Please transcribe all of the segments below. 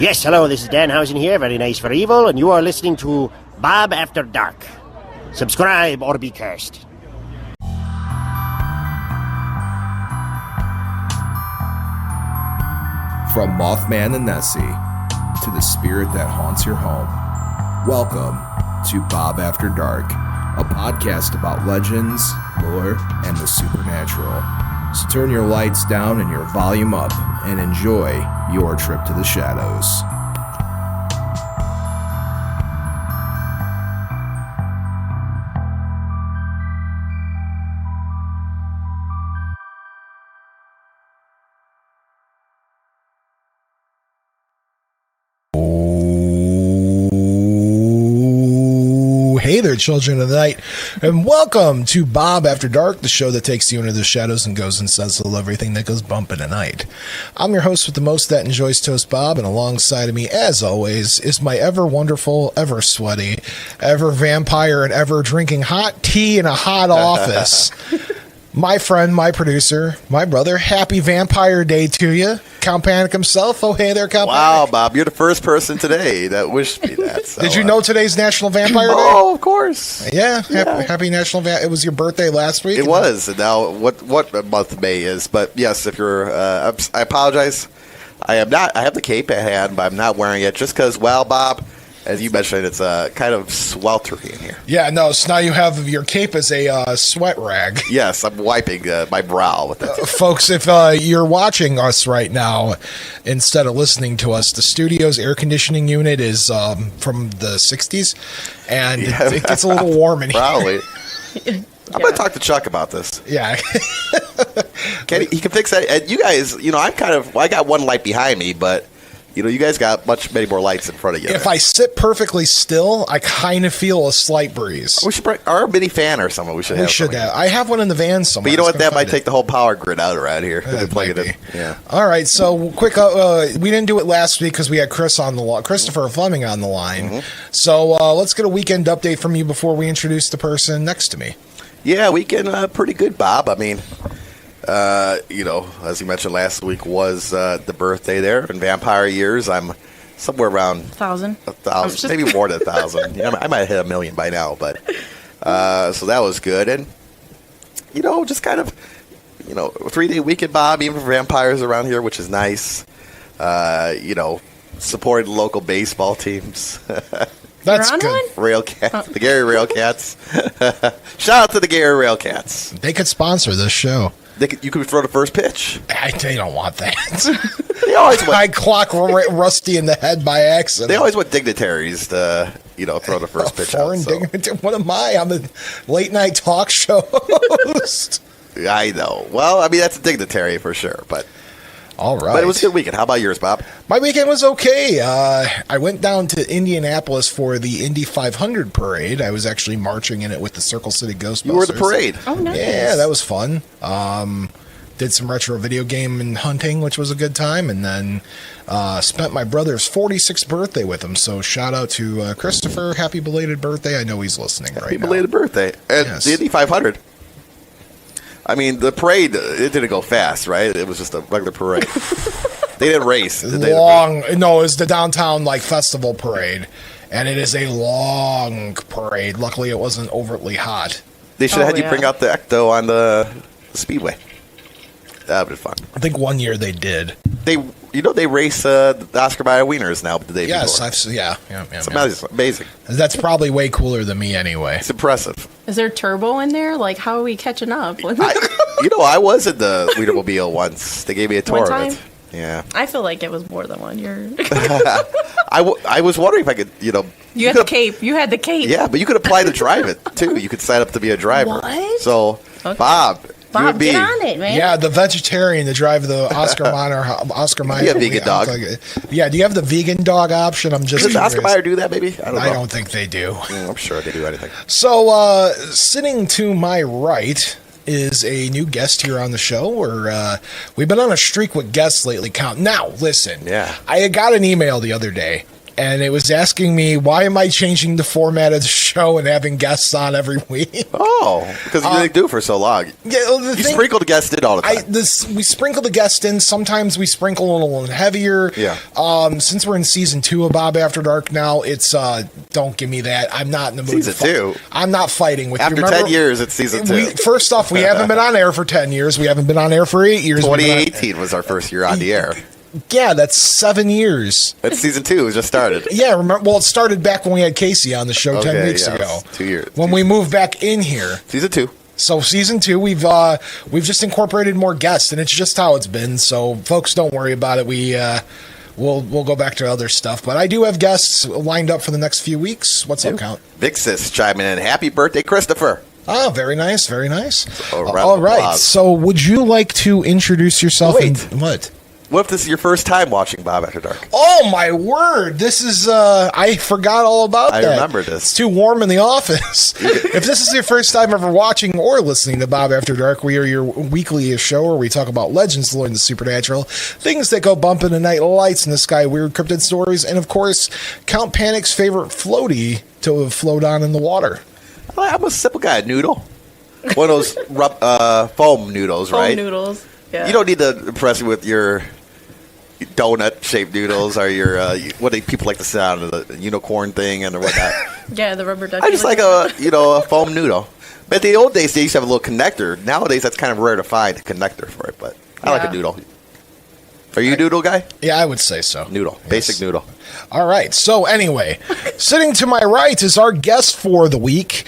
Yes, hello, this is Danhausen here, very nice for evil, and you are listening to Bob After Dark. Subscribe or be cursed. From Mothman and Nessie to the spirit that haunts your home, welcome to Bob After Dark, a podcast about legends, lore, and the supernatural. So turn your lights down and your volume up and enjoy your trip to the shadows. Hey there, children of the night, and welcome to Bob After Dark, the show that takes you into the shadows and goes and says hello everything that goes bump in the night. I'm your host with the most that enjoys toast, Bob, and alongside of me, as always, is my ever wonderful, ever sweaty, ever vampire, and ever drinking hot tea in a hot office. My friend, my producer, my brother. Happy Vampire Day to you. Count Panic himself. Oh, hey there, Count Wow, Panic. Bob, you're the first person today that wished me that. So, Did you know today's National Vampire Day? Oh, of course. Yeah, happy National It was your birthday last week? It was. And now, what month May is? But yes, if you're, I apologize. I have the cape at hand, but I'm not wearing it just because, well, Bob, as you mentioned, it's kind of sweltering in here. Yeah, no, so now you have your cape as a sweat rag. Yes, I'm wiping my brow with it. Folks, if you're watching us right now instead of listening to us, the studio's air conditioning unit is from the 60s, and it gets a little warm in here. Probably. I'm going to talk to Chuck about this. Yeah. He can fix that. And you guys, I got one light behind me, but you guys got many more lights in front of you. If I sit perfectly still, I kind of feel a slight breeze. We should bring our mini fan or something. We should have. I have one in the van somewhere. But you know what? That might take the whole power grid out around here. Might be. Yeah. All right. So quick. We didn't do it last week because we had Christopher Fleming on the line. Mm-hmm. So let's get a weekend update from you before we introduce the person next to me. Yeah, weekend pretty good, Bob. I mean, as you mentioned last week was the birthday there. In vampire years, I'm somewhere around 1,000, maybe more than 1,000. I might have hit 1,000,000 by now, but so that was good. And just kind of 3-day weekend, Bob, even for vampires around here, which is nice. Supported local baseball teams. That's good. Railcats, the Gary Railcats. Shout out to the Gary Railcats. They could sponsor this show. You could throw the first pitch. They don't want that. I clock Rusty in the head by accident. They always want dignitaries to, throw the first pitch out. What am I? I'm a late night talk show host. I know. Well, I mean, that's a dignitary for sure, but. All right. But it was a good weekend. How about yours, Bob? My weekend was okay. I went down to Indianapolis for the Indy 500 parade. I was actually marching in it with the Circle City Ghostbusters. You were the parade. Oh, nice. Yeah, that was fun. Did some retro video game and hunting, which was a good time, and then spent my brother's 46th birthday with him. So shout out to Christopher. Happy belated birthday. I know he's listening right now. Happy belated birthday. And yes. The Indy 500. I mean, the parade, it didn't go fast, right? It was just a regular parade. They didn't race. No, it was the downtown festival parade, and it is a long parade. Luckily, it wasn't overtly hot. They should have had you bring out the Ecto on the speedway. That would have been fun. I think one year they did. They race the Oscar Mayer Wieners now the day before. Yes, yeah. It's amazing. That's probably way cooler than me anyway. It's impressive. Is there turbo in there? Like, how are we catching up? I was in the Wienermobile once. They gave me a tour One of it. Yeah. I feel like it was more than 1 year. I was wondering if I could, You had the cape. You had the cape. Yeah, but you could apply to drive it, too. You could sign up to be a driver. What? So, Okay. Bob, you would be. Get on it, man. Yeah, the vegetarian to drive the Oscar Mayer. You have vegan dog. Yeah, do you have the vegan dog option? I'm just Does Oscar Mayer do that, maybe? I don't think they do. I'm sure they do anything. So, sitting to my right is a new guest here on the show. We've been on a streak with guests lately. Now, listen. Yeah. I got an email the other day, and it was asking me, why am I changing the format of the show and having guests on every week? Oh, because you didn't do it for so long. Yeah, well, You sprinkle the guests in all the time. We sprinkle the guests in. Sometimes we sprinkle a little heavier. Yeah. Since we're in season 2 of Bob After Dark now, it's don't give me that. I'm not in the mood. Season 2? I'm not fighting with you. After 10 years, it's season 2. First off, we haven't been on air for 10 years. We haven't been on air for 8 years. 2018 was our first year on the air. Yeah, that's 7 years. It's season 2. It just started. Yeah, remember? Well, it started back when we had Casey on the show 10 weeks ago. 2 years. When we moved back in here. Season 2. So season 2, we've just incorporated more guests, and it's just how it's been. So folks, don't worry about it. We'll go back to other stuff, but I do have guests lined up for the next few weeks. What's up, Count? Vixis chiming in. Happy birthday, Christopher. Oh, very nice, very nice. A round All of right. applause. So, would you like to introduce yourself? Wait. What? What if this is your first time watching Bob After Dark? Oh my word! This is I forgot all about I that. remember this. It's too warm in the office. If this is your first time ever watching or listening to Bob After Dark, we are your weekly show where we talk about legends, lore, and the supernatural, things that go bump in the night, lights in the sky, weird cryptid stories, and of course, Count Panic's favorite floaty to float on in the water. I'm a simple guy. Noodle. One of those foam noodles, right? Foam noodles. Yeah. You don't need to impress me with your donut-shaped noodles or your what do people like to say on the unicorn thing and whatnot. Yeah, the rubber duck. I just like a foam noodle. But in the old days, they used to have a little connector. Nowadays, that's kind of rare to find a connector for it. But I like a Yeah. noodle. Are you a noodle guy? Yeah, I would say so. Noodle, Yes. basic noodle. All right. So anyway, sitting to my right is our guest for the week,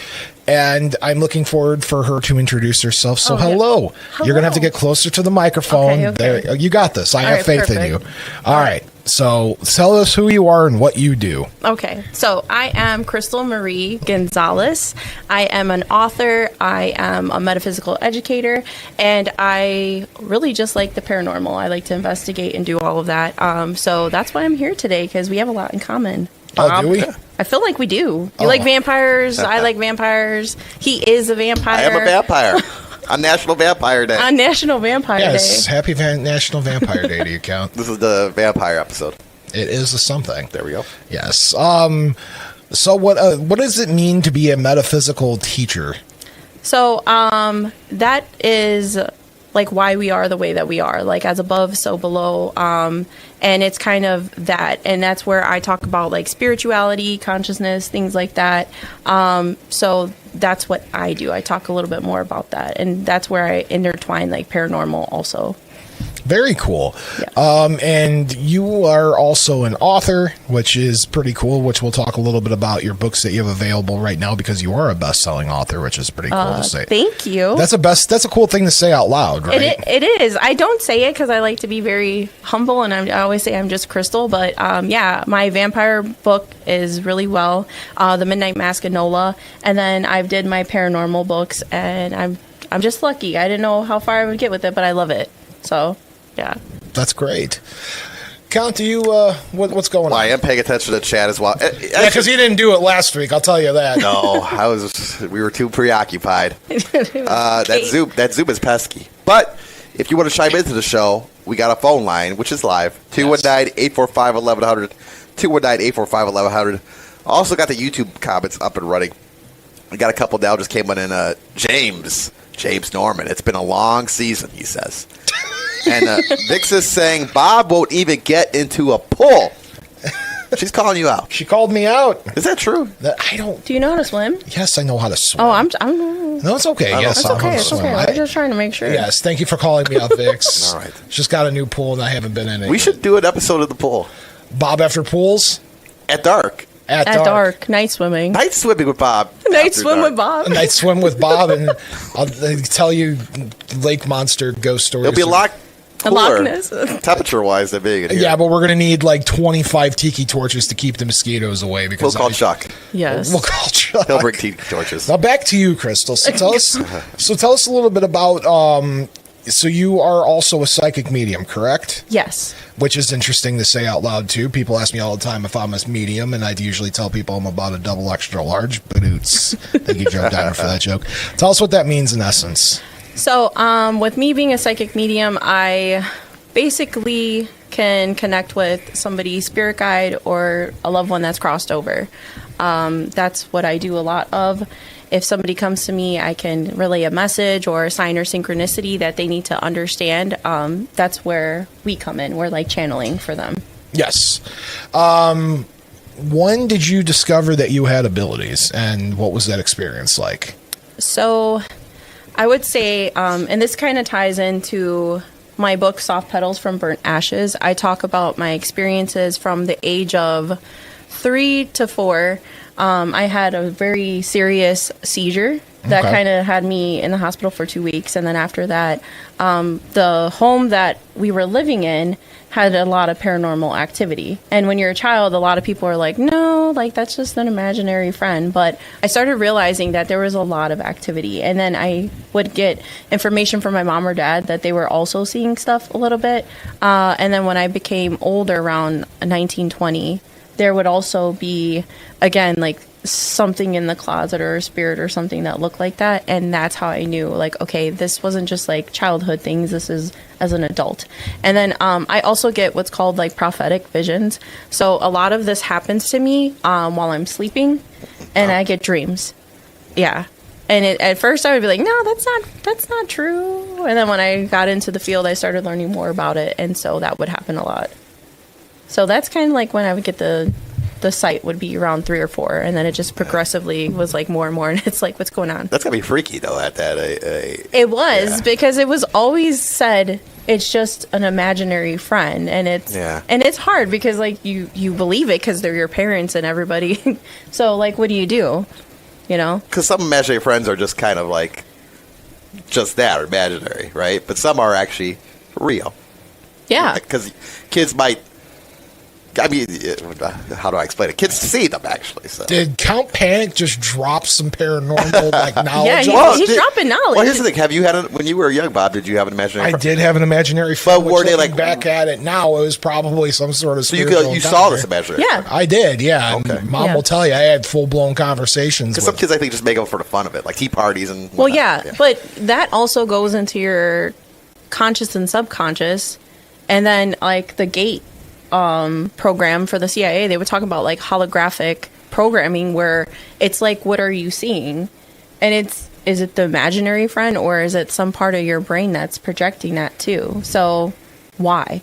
and I'm looking forward for her to introduce herself. So Oh, yeah. hello. You're gonna have to Hello. get closer to the microphone. Okay. There, you got this. I All have right, faith in perfect. you. All right. So tell us who you are and what you do. Okay, so I am Christal Marie Gonzalez. I am an author, I am a metaphysical educator, and I really just like the paranormal. I like to investigate and do all of that. So that's why I'm here today, because we have a lot in common. Oh, do we? I feel like we do. Oh. You like vampires, I like vampires. He is a vampire. I am a vampire. On National Vampire Day. On National Vampire Yes. Day. Happy National Vampire Day to you, Count. This is the vampire episode. It is a something. There we go. Yes. So what does it mean to be a metaphysical teacher? So that is like why we are the way that we are, like as above, so below. And it's kind of that. And that's where I talk about like spirituality, consciousness, things like that. So that's what I do. I talk a little bit more about that. And that's where I intertwine like paranormal also. Very cool. Yeah. And you are also an author, which is pretty cool, which we'll talk a little bit about your books that you have available right now, because you are a best-selling author, which is pretty cool to say. Thank you. That's a cool thing to say out loud, right? It is. I don't say it because I like to be very humble, and I always say I'm just Christal. But yeah, my vampire book is really well. The Midnight Mask of Nola, and then I've did my paranormal books, and I'm just lucky. I didn't know how far I would get with it, but I love it. So yeah. That's great. Count, do you what's going Well, I on? am paying attention to the chat as well. Yeah, because he didn't do it last week. I'll tell you that. No, we were too preoccupied. That Zoom is pesky. But if you want to chime into the show, we got a phone line, which is live. 219-845-1100. 219-845-1100. Also got the YouTube comments up and running. We got a couple now just came in. James Norman. It's been a long season, he says. And Vix is saying Bob won't even get into a pool. She's calling you out. She called me out. Is that true? I don't. Do you know how to swim? Yes, I know how to swim. Oh, I'm No, it's okay. Yes, That's I know how okay. to It's swim. okay. I'm just trying to make sure. Yes, thank you for calling me out, Vix. All right. Just got a new pool and I haven't been in it. We should do an episode of the pool Bob After Pools at dark. at At dark, night swimming. Night swimming with Bob. Night After swim dark. with Bob. A night swim with Bob, and I'll tell you lake monster ghost stories. It'll be a lot Loch cooler, Ness. temperature-wise, than being in here. Yeah, but we're gonna need like 25 tiki torches to keep the mosquitoes away. We'll Because call Chuck. Yes. We'll call Chuck. He'll bring tiki torches. Now back to you, Crystal. So tell us a little bit about. So you are also a psychic medium, correct? Yes. Which is interesting to say out loud too. People ask me all the time if I'm a medium, and I usually tell people I'm about a double extra large. Boots. Thank you, Joe Diner, for that joke. Tell us what that means in essence. So, with me being a psychic medium, I basically can connect with somebody's spirit guide or a loved one that's crossed over. That's what I do a lot of. If somebody comes to me, I can relay a message or a sign or synchronicity that they need to understand. That's where we come in. We're like channeling for them. Yes. When did you discover that you had abilities, and what was that experience like? So I would say, and this kind of ties into my book, Soft Petals from Burnt Ashes. I talk about my experiences from the age of 3 to 4. I had a very serious seizure that kind of had me in the hospital for 2 weeks. And then after that, the home that we were living in had a lot of paranormal activity. And when you're a child, a lot of people are like, no, like that's just an imaginary friend. But I started realizing that there was a lot of activity. And then I would get information from my mom or dad that they were also seeing stuff a little bit. And then when I became older, around 1920, there would also be, again, like something in the closet or a spirit or something that looked like that. And that's how I knew, like, okay, this wasn't just like childhood things. This is as an adult. And then I also get what's called like prophetic visions. So a lot of this happens to me while I'm sleeping, and I get dreams. Yeah. And at first I would be like, no, that's not true. And then when I got into the field, I started learning more about it. And so that would happen a lot. So that's kind of like when I would get the sight would be around 3 or 4, and then it just progressively was like more and more, and it's like, what's going on? That's gotta be freaky though. At that, it was because it was always said it's just an imaginary friend, and it's hard because like you believe it because they're your parents and everybody. So like, what do? You know? Because some imaginary friends are just kind of like just that, or imaginary, right? But some are actually real. Yeah. Because kids might. I mean, how do I explain it? Kids see them, actually. So. Did Count Panic just drop some paranormal like knowledge? Yeah, he's dropping knowledge. Well, here's the thing. Have you had when you were young, Bob, did you have an imaginary friend? I did have an imaginary friend. But were they like back at it now? It was probably some sort of. So you saw this imaginary friend? I did, yeah. Okay. And Mom will tell you I had full blown conversations. Because some kids, I think, just make them for the fun of it, like tea parties and. Whatnot. Well, yeah, but that also goes into your conscious and subconscious, and then like the gate program for the CIA, they would talk about like holographic programming, where it's like, what are you seeing? And is it the imaginary friend, or is it some part of your brain that's projecting that too? So why?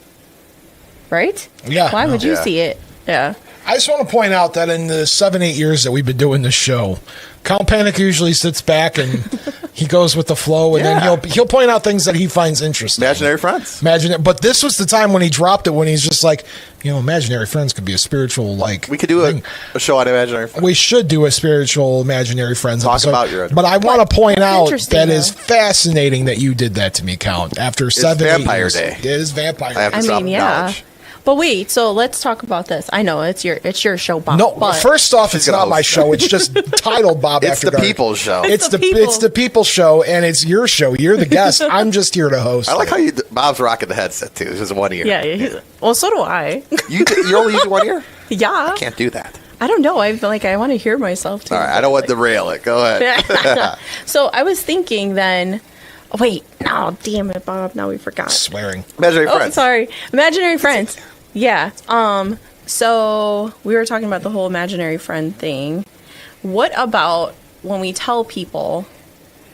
Right? Yeah. Why would you see it? Yeah. I just want to point out that in the 7-8 years that we've been doing this show, Count Panic usually sits back and he goes with the flow, and then he'll point out things that he finds interesting. Imaginary friends. But this was the time when he dropped it, when he's just like, imaginary friends could be a spiritual, like... We could do a show on imaginary friends. We should do a spiritual imaginary friends Talk episode. About your... But I want to point out that is fascinating that you did that to me, Count, after 7-8 years. Vampire Day. It is Vampire Day. I mean, knowledge. But wait, so let's talk about this. I know it's your show, Bob. No, first off, it's not my show. It's just titled Bob After Dark. It's the people's show. It's the people's show, and it's your show. You're the guest. I'm just here to host. I like how Bob's rocking the headset too. This is 1 ear. Yeah. Well, so do I. You only use 1 ear? Yeah. I can't do that. I don't know. I want to hear myself too. All right, I don't want to derail it. Go ahead. So I was thinking then. Wait, no, damn it, Bob. Now we forgot. Swearing. Imaginary friends. Sorry. Imaginary friends. Yeah. So we were talking about the whole imaginary friend thing. What about when we tell people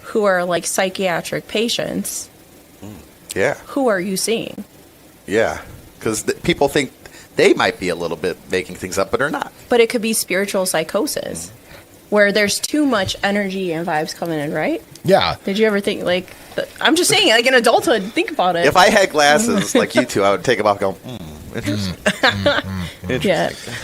who are like psychiatric patients? Yeah. Who are you seeing? Yeah. Because people think they might be a little bit making things up, but they're not. But it could be spiritual psychosis, where there's too much energy and vibes coming in, right? Yeah. Did you ever think, like, I'm just saying, like in adulthood, think about it. If I had glasses like you two, I would take them off and go, interesting. Interesting.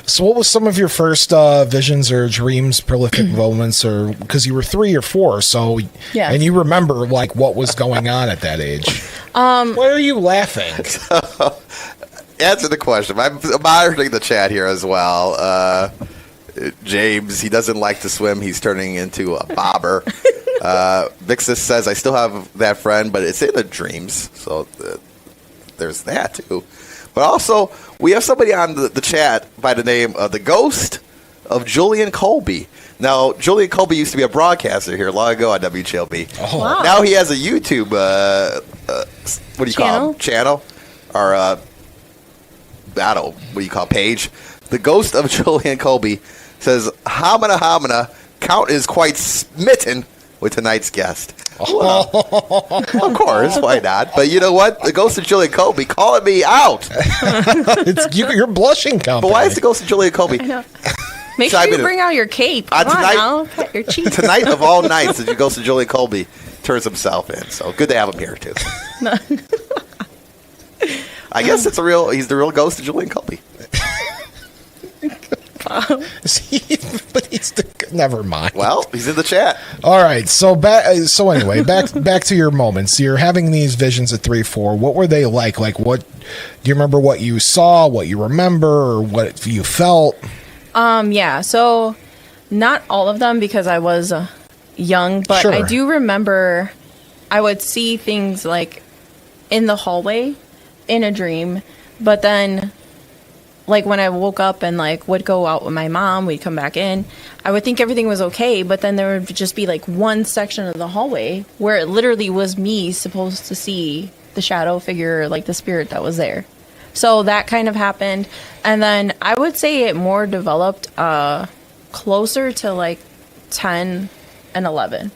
So what was some of your first visions or dreams, prolific moments, or because you were 3 or 4, so and you remember like what was going on at that age? Why are you laughing? Answer the question. I'm monitoring the chat here as well. James, he doesn't like to swim. He's turning into a bobber. Vixus says, I still have that friend, but it's in the dreams. So there's that, too. But also, we have somebody on the chat by the name of The Ghost of Julian Colby. Now, Julian Colby used to be a broadcaster here long ago on WCLB. Oh. Wow. Now he has a YouTube, what do you call it? Channel? Or, I don't know, what do you call it? Page? The ghost of Julian Colby says, Hamina Hamina, Count is quite smitten with tonight's guest. Well, of course, why not? But you know what? The ghost of Julian Colby calling me out. You're blushing, company. But why is the ghost of Julian Colby? I know. Make So I sure you mean, bring out your cape. Come on now. Cut your cheeks. Tonight of all nights, the ghost of Julian Colby turns himself in. So good to have him here, too. I guess he's the real ghost of Julian Colby. But never mind. Well, he's in the chat. All right. So anyway, back to your moments. You're having these visions at 3-4. What were they like? Like, what do you remember? What you saw? What you remember? Or what you felt? Yeah. So not all of them because I was young, but Sure. I do remember I would see things like in the hallway in a dream, but then like when I woke up and like would go out with my mom, we'd come back in, I would think everything was okay, but then there would just be like one section of the hallway where it literally was me supposed to see the shadow figure, like the spirit that was there. So that kind of happened. And then I would say it more developed closer to like 10 and 11,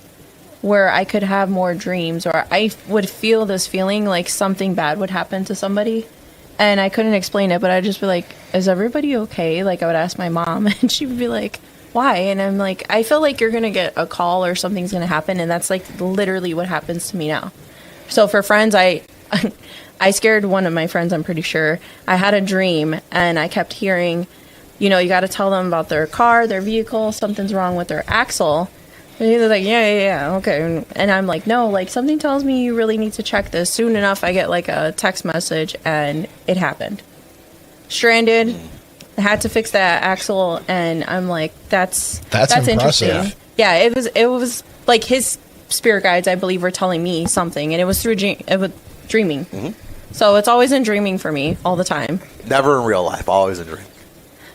where I could have more dreams, or I would feel this feeling like something bad would happen to somebody. And I couldn't explain it, but I'd just be like, is everybody okay? Like, I would ask my mom, and she would be like, why? And I'm like, I feel like you're going to get a call or something's going to happen. And that's, like, literally what happens to me now. So for friends, I scared one of my friends, I'm pretty sure. I had a dream, and I kept hearing, you know, you got to tell them about their car, their vehicle, something's wrong with their axle. And they're like, yeah, okay. And I'm like, no, like, something tells me you really need to check this. Soon enough, I get, like, a text message, and it happened. Stranded. I had to fix that axle, and I'm like, that's impressive. interesting. Yeah, it was, like, his spirit guides, I believe, were telling me something, and it was through dreaming. Mm-hmm. So it's always in dreaming for me, all the time. Never in real life, always in dream.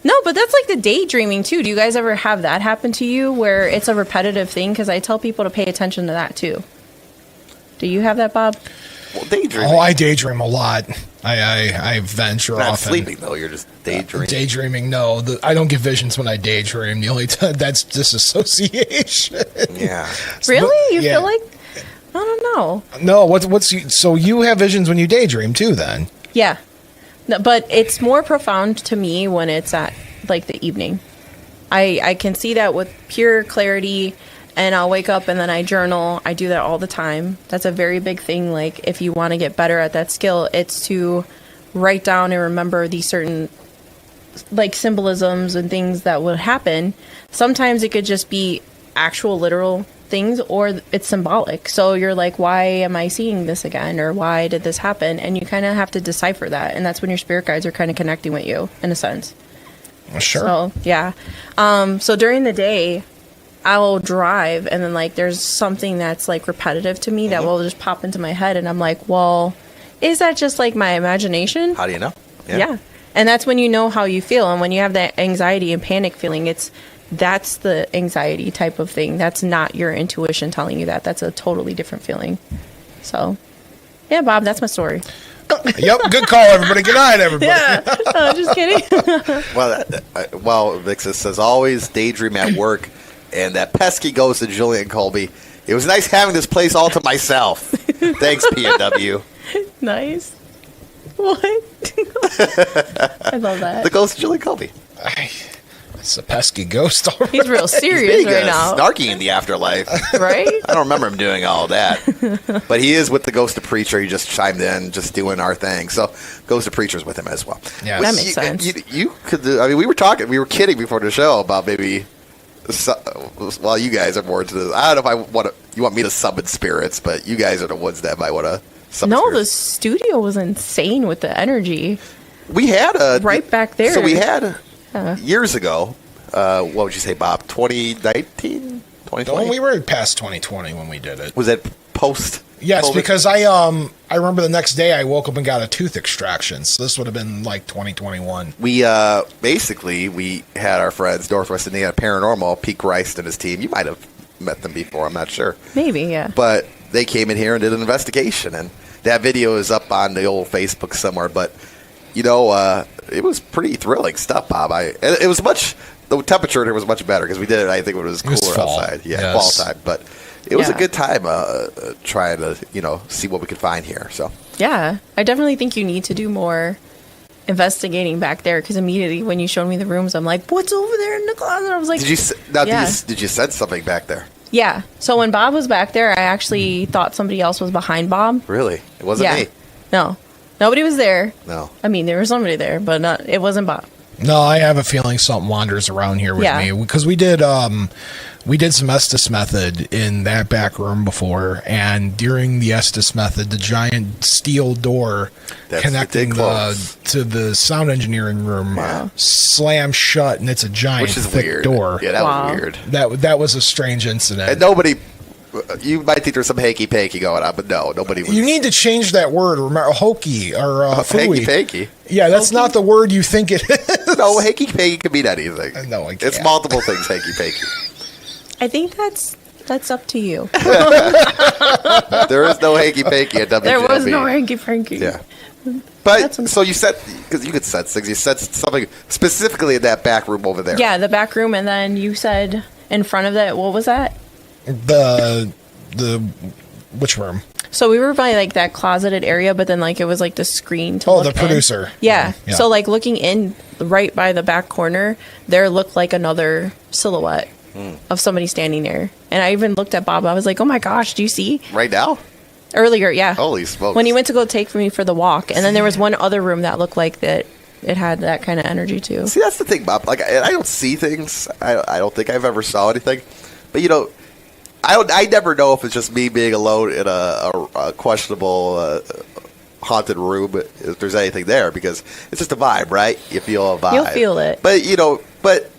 No, but that's like the daydreaming too. Do you guys ever have that happen to you where it's a repetitive thing? Because I tell people to pay attention to that too. Do you have that, Bob? Well, daydreaming. Oh, I daydream a lot. I venture You're not often. sleeping, though. You're just daydreaming. Daydreaming, no. I don't get visions when I daydream. The only time, that's disassociation. Yeah. Really? You Yeah. feel like? I don't know. No, so you have visions when you daydream too, then? Yeah. No, but it's more profound to me when it's at like the evening. I can see that with pure clarity, and I'll wake up and then I journal. I do that all the time. That's a very big thing. Like, if you want to get better at that skill, it's to write down and remember these certain like symbolisms and things that would happen. Sometimes it could just be actual literal things, or it's symbolic. So you're like, why am I seeing this again? Or why did this happen? And you kind of have to decipher that. And that's when your spirit guides are kind of connecting with you in a sense. Sure. So, yeah. So during the day, I'll drive, and then like there's something that's like repetitive to me that will just pop into my head, and I'm like, well, is that just like my imagination? How do you know? Yeah. And that's when you know how you feel. And when you have that anxiety and panic feeling, that's the anxiety type of thing. That's not your intuition telling you that. That's a totally different feeling. So, yeah, Bob, that's my story. Yep, good call, everybody. Good night, everybody. Yeah, just kidding. Well, Vixus says, always daydream at work, and that pesky ghost of Julian Colby. It was nice having this place all to myself. Thanks, PNW. Nice. What? I love that. The ghost of Julian Colby. It's a pesky ghost already. He's real serious right now. Snarky in the afterlife. Right? I don't remember him doing all that. But he is with the Ghost of Preacher. He just chimed in, just doing our thing. So Ghost of Preacher's with him as well. Yeah. That makes sense. You could, I mean, we were kidding before the show about maybe, well, you guys are more into this. I don't know if you want me to summon spirits, but you guys are the ones that might want to summon No, spirits. the studio was insane with the energy. We had Right back there. So we had years ago. What would you say, Bob? 2019, 2020. Oh, we were past 2020 when we did it. Was that post Yes, COVID? because I remember the next day I woke up and got a tooth extraction. So this would have been like 2021. We basically we had our friends Northwest Indiana Paranormal, Pete Rice and his team. You might have met them before. I'm not sure. Maybe, yeah. But they came in here and did an investigation, and that video is up on the old Facebook somewhere. But it was pretty thrilling stuff, Bob. It was the temperature here was much better because we did it. I think when it was cooler fall. outside. Yeah, Yes. fall time. But it was a Yeah. good time trying to see what we could find here. So Yeah, I definitely think you need to do more investigating back there because immediately when you showed me the rooms, I'm like, what's over there in the closet? I was like, did you Yeah. did you sense something back there? Yeah. So when Bob was back there, I actually thought somebody else was behind Bob. Really, it wasn't Yeah. me. No, nobody was there. No. I mean, there was somebody there, but it wasn't Bob. No, I have a feeling something wanders around here with Yeah. me because we did some Estes method in that back room before, and during the Estes method, the giant steel door That's connecting ridiculous. to the sound engineering room slammed shut, and it's a giant Which is thick weird. door. Yeah, that Wow. was weird. That was a strange incident. And nobody, you might think there's some hanky-panky going on, but no, nobody was. You need to change that word. Remember, hokey or phooey. hanky-panky. Yeah, that's not the word you think it is. No, hanky-panky could mean anything. No, it It's can't. multiple things, hanky-panky. I think that's up to you. There is no hanky-panky at WJLB. There was no hanky panky. Yeah. But, That's- so you said, because you could sense things, you said something specifically in that back room over there. Yeah, the back room, and then you said in front of that, what was that? The which room? So we were by like that closeted area, but then like it was like the screen to Oh, look the in. producer. Yeah. Yeah. So like looking in right by the back corner, there looked like another silhouette of somebody standing there. And I even looked at Bob. I was like, "Oh my gosh, do you see?" Right now? Earlier, yeah. Holy smokes. When he went to go take me for the walk, and then there was one other room that looked like that. It had that kind of energy too. See, that's the thing, Bob. Like, I don't see things. I don't think I've ever saw anything. But, I never know if it's just me being alone in a questionable haunted room, if there's anything there, because it's just a vibe, right? You feel a vibe. You'll feel it. But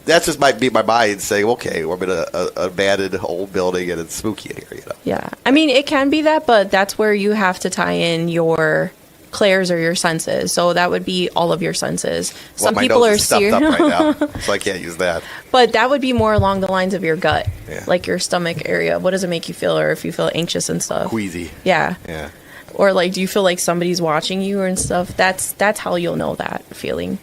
that just might be my mind saying, okay, we're in an abandoned old building and it's spooky in here, Yeah. I mean, it can be that, but that's where you have to tie in your clairs or your senses. So that would be all of your senses. Some my people nose are is stuffed up right now, so I can't use that. But that would be more along the lines of your gut, Yeah. like your stomach area. What does it make you feel, or if you feel anxious and stuff? Queasy. Yeah. Yeah. Or like, do you feel like somebody's watching you and stuff? That's how you'll know that feeling.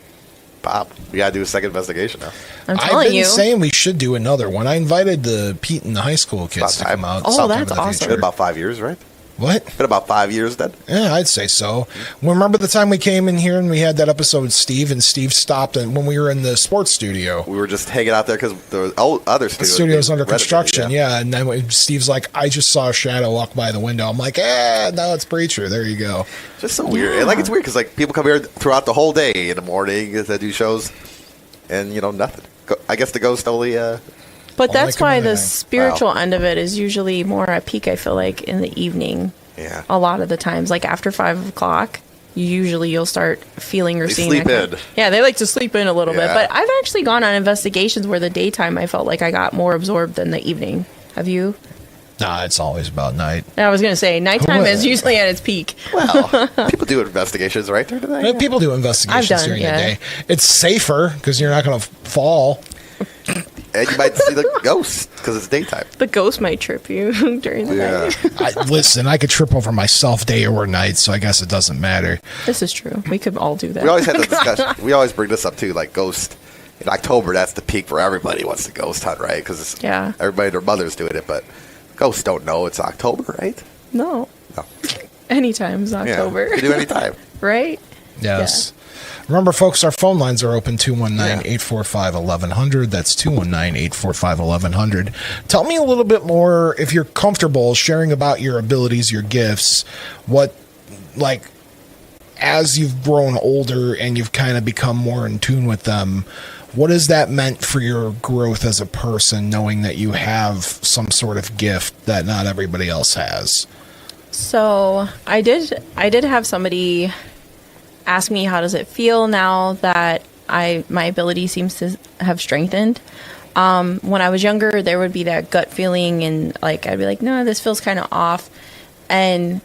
Bob, we got to do a second investigation now. I'm I've telling been you. saying we should do another one. I invited the Pete and the high school kids to About come out. Oh, sometime that's in the awesome. It's been future. about 5 years, right? What? Been about 5 years then. Yeah, I'd say so. Remember the time we came in here and we had that episode with Steve, and Steve stopped and when we were in the sports studio. We were just hanging out there because there was other The studios. studio's under being renovated, construction, yeah. And then when Steve's like, I just saw a shadow walk by the window. I'm like, no, it's Preacher. There you go. Just so weird. And it's weird because people come here throughout the whole day in the morning that do shows, and nothing. I guess the ghost only. But Only that's come why in the the night. spiritual end of it is usually more at peak, I feel like, in the evening. Yeah. A lot of the times. Like after 5 o'clock, you'll start feeling or They seeing sleep that in. Yeah, they like to sleep in a little bit. Yeah. But I've actually gone on investigations where the daytime I felt like I got more absorbed than the evening. Have you? Nah, it's always about night. I was going to say, nighttime is usually at its peak. Well, people do investigations right there today. People do investigations I've done, during yeah. the day. It's safer because you're not going to fall. And you might see the ghost because it's daytime. The ghost might trip you during the night. Listen, I could trip over myself day or night, so I guess it doesn't matter. This is true. We could all do that. We always had the discussion. We always bring this up too, like ghost. In October, that's the peak for everybody wants to ghost hunt, right? Because Yeah. everybody and their mother's doing it, but ghosts don't know it's October, right? No. No. Anytime is October. Yeah, you can do anytime. Right? Yes. Remember, folks, our phone lines are open 219-845-1100. That's 219-845-1100. Tell me a little bit more, if you're comfortable sharing about your abilities, your gifts, as you've grown older and you've kind of become more in tune with them, what has that meant for your growth as a person, knowing that you have some sort of gift that not everybody else has? So I did have somebody ask me how does it feel now that my ability seems to have strengthened. When I was younger, there would be that gut feeling, and like I'd be like, no, this feels kind of off. And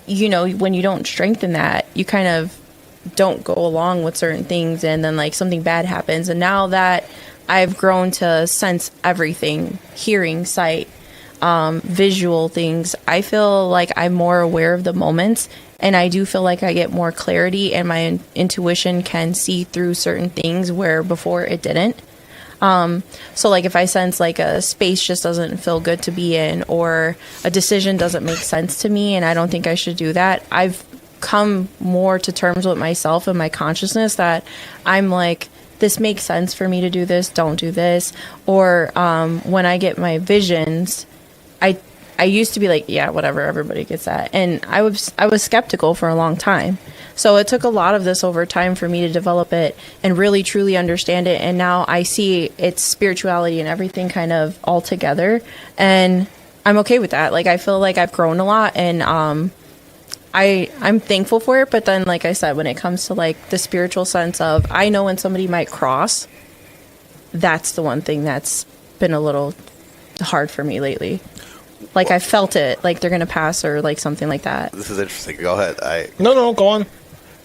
you know, when you don't strengthen that, you kind of don't go along with certain things, and then like something bad happens. And now that I've grown to sense everything, hearing, sight, visual things, I feel like I'm more aware of the moments, and I do feel like I get more clarity, and my intuition can see through certain things where before it didn't. So like if I sense like a space just doesn't feel good to be in, or a decision doesn't make sense to me and I don't think I should do that, I've come more to terms with myself and my consciousness that I'm like, this makes sense for me to do this, don't do this. Or when I get my visions, I used to be like, yeah, whatever, everybody gets that. And I was skeptical for a long time. So it took a lot of this over time for me to develop it and really truly understand it. And now I see its spirituality and everything kind of all together. And I'm okay with that. Like, I feel like I've grown a lot, and I'm thankful for it. But then, like I said, when it comes to like the spiritual sense of, I know when somebody might cross, that's the one thing that's been a little hard for me lately. Like, I felt it, like they're going to pass or like something like that. This is interesting. Go ahead. No, go on.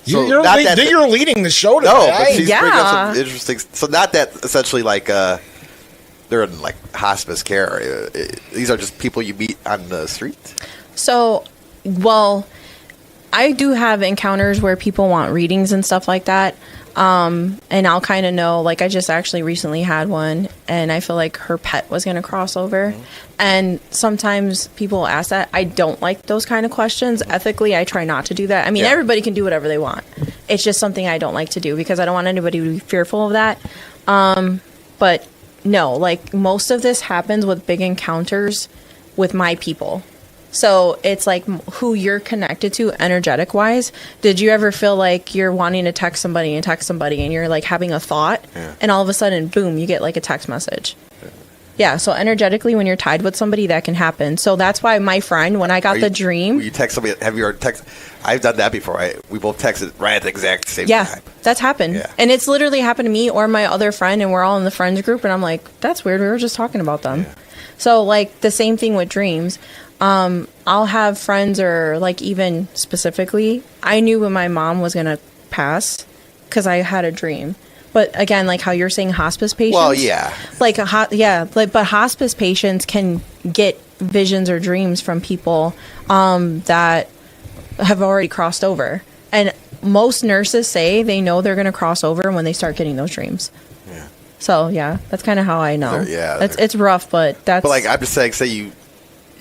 So You're leading the show today. No, but she's bringing up Yeah. some interesting. So not that essentially like they're in like hospice care. These are just people you meet on the street. So, well, I do have encounters where people want readings and stuff like that. And I'll kind of know, like, I just actually recently had one, and I feel like her pet was going to cross over. Mm-hmm. And sometimes people ask that. I don't like those kind of questions. Ethically, I try not to do that. I mean, everybody can do whatever they want. It's just something I don't like to do because I don't want anybody to be fearful of that. But no, like, most of this happens with big encounters with my people. So it's like who you're connected to energetic wise. Did you ever feel like you're wanting to text somebody and you're like having a thought and all of a sudden, boom, you get like a text message? Yeah. So energetically, when you're tied with somebody, that can happen. So that's why my friend, when I got the dream. You text somebody, have you ever texted? I've done that before. We both texted right at the exact same time. That's happened. Yeah. And it's literally happened to me or my other friend, and we're all in the friends group, and I'm like, that's weird. We were just talking about them. Yeah. So like the same thing with dreams. I'll have friends, or like even specifically, I knew when my mom was going to pass because I had a dream. But again, like how you're saying hospice patients. Well, yeah. But hospice patients can get visions or dreams from people that have already crossed over. And most nurses say they know they're going to cross over when they start getting those dreams. Yeah. So, yeah, that's kind of how I know. It's rough, but that's... But like, I'm just saying, say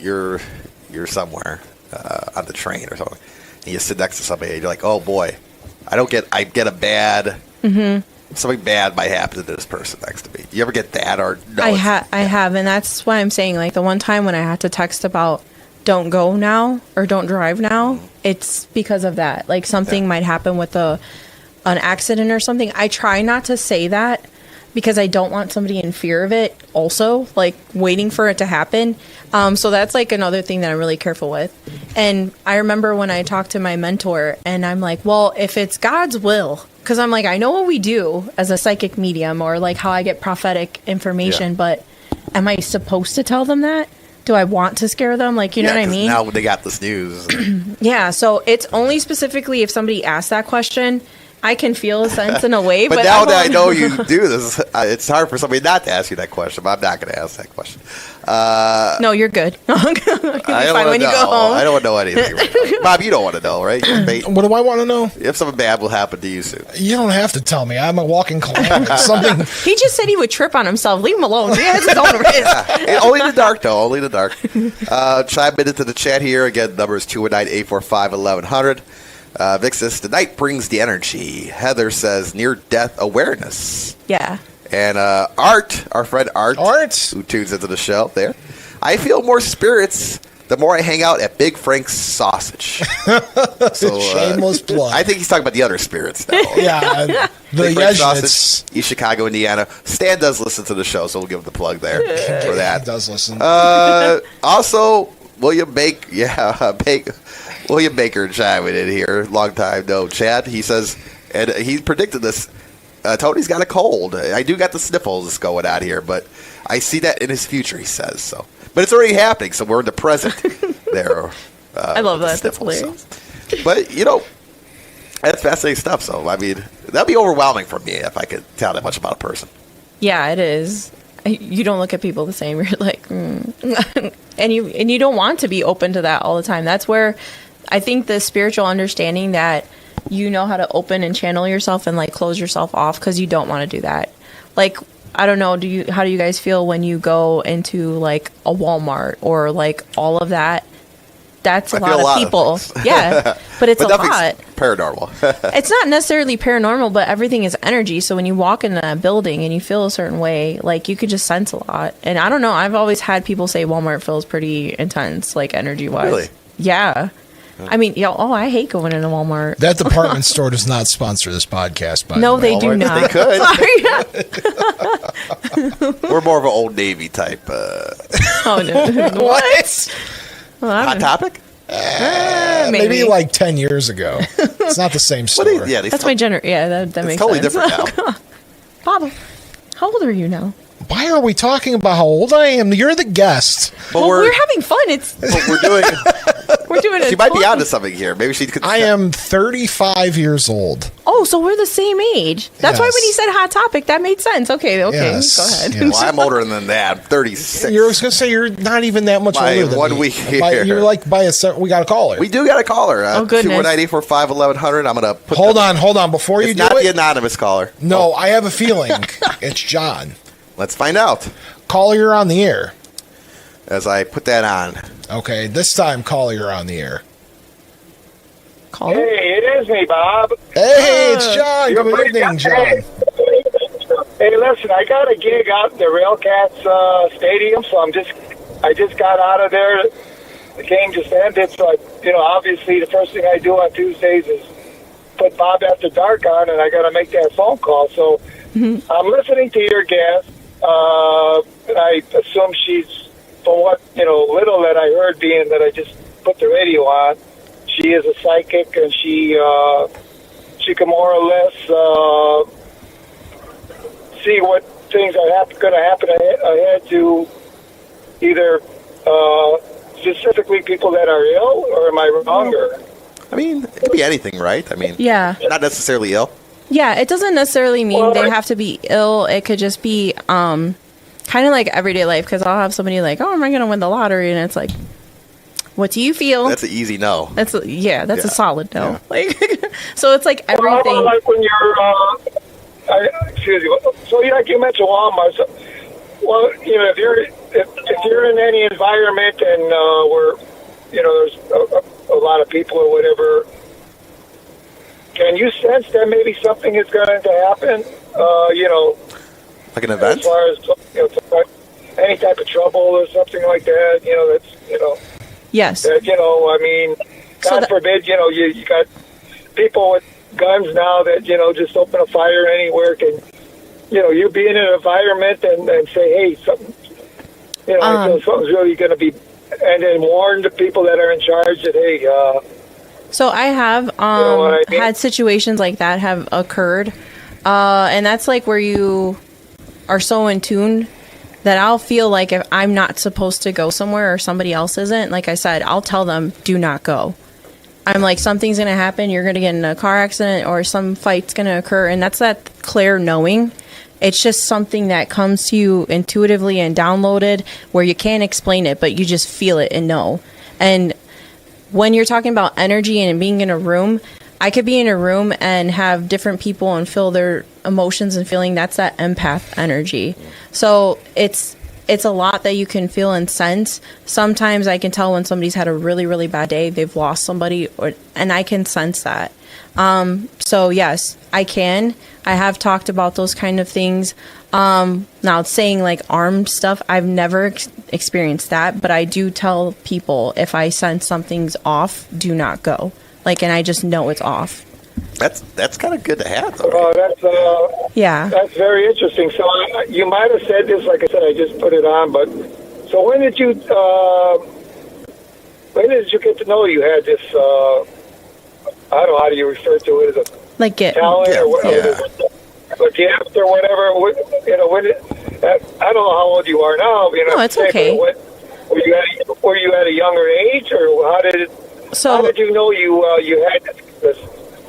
you're somewhere on the train or something, and you sit next to somebody, and you're like, oh boy, I get a bad, something bad might happen to this person next to me. You ever get that? Or no? I have, and that's why I'm saying, like, the one time when I had to text about don't go now or don't drive now, it's because of that. Like, something might happen with an accident or something. I try not to say that because I don't want somebody in fear of it also, like waiting for it to happen. So that's like another thing that I'm really careful with. And I remember when I talked to my mentor, and I'm like, well, if it's God's will, because I'm like, I know what we do as a psychic medium, or like how I get prophetic information, but am I supposed to tell them that? Do I want to scare them? Like, you know what I mean? Now they got this news. Yeah, so it's only specifically if somebody asks that question, I can feel a sense in a way. but now that I know you do this, it's hard for somebody not to ask you that question, but I'm not going to ask that question. No, you're good. I don't want to know. Go home. I don't want to know anything. Bob, you don't want to know, right? What do I want to know? If something bad will happen to you soon. You don't have to tell me. I'm a walking calamity. Something. He just said he would trip on himself. Leave him alone. He has his own risk. Only in the dark, though. Only in the dark. Chime into the chat here. Again, number is 219-845-1100. Vic says, the night brings the energy. Heather says, near-death awareness. Yeah. And Art, our friend Art, who tunes into the show there, I feel more spirits the more I hang out at Big Frank's Sausage. So, shameless plug. I think he's talking about the other spirits now. Yeah. Big Frank's Sausage, East Chicago, Indiana. Stan does listen to the show, so we'll give him the plug there for that. He does listen. Also, William Baker chiming in here. Long time no chat. He says, and he predicted this. Tony's got a cold. I do got the sniffles going on here, but I see that in his future, he says. So, but it's already happening, so we're in the present there. I love that. That's Sniffles, hilarious. so. But, that's fascinating stuff. So, I mean, that'd be overwhelming for me if I could tell that much about a person. Yeah, it is. You don't look at people the same. You're like, and you don't want to be open to that all the time. That's where I think the spiritual understanding that you know how to open and channel yourself and like close yourself off, because you don't want to do that. Like, I don't know, how do you guys feel when you go into like a Walmart or like all of that? That's a lot of people. Yeah, but it's a lot. Paranormal. It's not necessarily paranormal, but everything is energy. So when you walk into that building and you feel a certain way, like you could just sense a lot. And I don't know, I've always had people say Walmart feels pretty intense, like energy wise. Really? Yeah. I mean, I hate going into Walmart. That department store does not sponsor this podcast, by No, the way. they do not. They could. Sorry. We're more of an Old Navy type. Oh, no. What? Well, I Hot don't- Topic? Maybe like 10 years ago. It's not the same store. That's my Yeah, that it's makes totally sense. different now. Bob, how old are you now? Why are we talking about how old I am? You're the guest. But Well, we're having fun. we're doing. We're doing it. She might be onto something here. Maybe she could. I am 35 years old. Oh, so we're the same age. That's why Yes. when he said hot topic, that made sense. Okay, Yes, go ahead. yes. Well, I'm older than that. I'm 36. You're going to say you're not even that much By older than 1 me. week By- here. You're like we got a caller. We do got a caller. Oh, goodness. 219-845-1100. I'm going to put Hold on. Before you It's do not the it, anonymous caller. no, I have a feeling it's John. Let's find out Caller, you're on the air. as I put that on. Okay, this time, caller, you're on the air. Caller? Hey, it is me, Bob. Hey, it's John. You're Good pretty evening, good. John. Hey, listen, I got a gig out in the Railcats Stadium, so I just got out of there. The game just ended, so obviously the first thing I do on Tuesdays is put Bob After Dark on, and I got to make that phone call. So I'm listening to your guest, and I assume she's, from what little that I heard, being that I just put the radio on, she is a psychic, and she can more or less see what things are going to happen ahead to either specifically people that are ill, or am I wrong? Or I mean, it could be anything, right? I mean, Yeah. not necessarily ill. Yeah, it doesn't necessarily mean they have to be ill. It could just be kind of like everyday life, because I'll have somebody like, oh, am I going to win the lottery? And it's like, what do you feel? That's an easy no. That's a solid no. Yeah. Like, so it's like how about everything. like when you're, excuse me. So like you mentioned Walmart. So, well, if you're in any environment and where there's a lot of people or whatever, can you sense that maybe something is going to happen? Like an event? As far as any type of trouble or something like that. That's Yes. that I mean, So God that- forbid, you got people with guns now that just open a fire anywhere. Can you be in an environment and say, hey, something, I feel something's really going to be, and then warn the people that are in charge that, hey, So I have what I mean? had situations like that have occurred, and that's like where you are so in tune that I'll feel like if I'm not supposed to go somewhere or somebody else isn't, like I said, I'll tell them, do not go. I'm like, something's going to happen. You're going to get in a car accident or some fight's going to occur. And that's that clear knowing. It's just something that comes to you intuitively and downloaded where you can't explain it, but you just feel it and know. And when you're talking about energy and being in a room, I could be in a room and have different people and feel their emotions and feeling. That's that empath energy. So it's a lot that you can feel and sense. Sometimes I can tell when somebody's had a really, really bad day, they've lost somebody, and I can sense that. So yes, I can. I have talked about those kind of things. Now saying like armed stuff, I've never experienced that, but I do tell people if I sense something's off, do not go. Like, and I just know it's off. That's kind of good to have, though. Yeah. that's very interesting. So you might have said this, like I said, I just put it on, but so when did you get to know you had this, I don't know, how do you refer to it, as a Like talent or what? Yeah. a gift or whatever? I don't know how old you are now. No, it's okay. Were you at a younger age, or how did you know you had this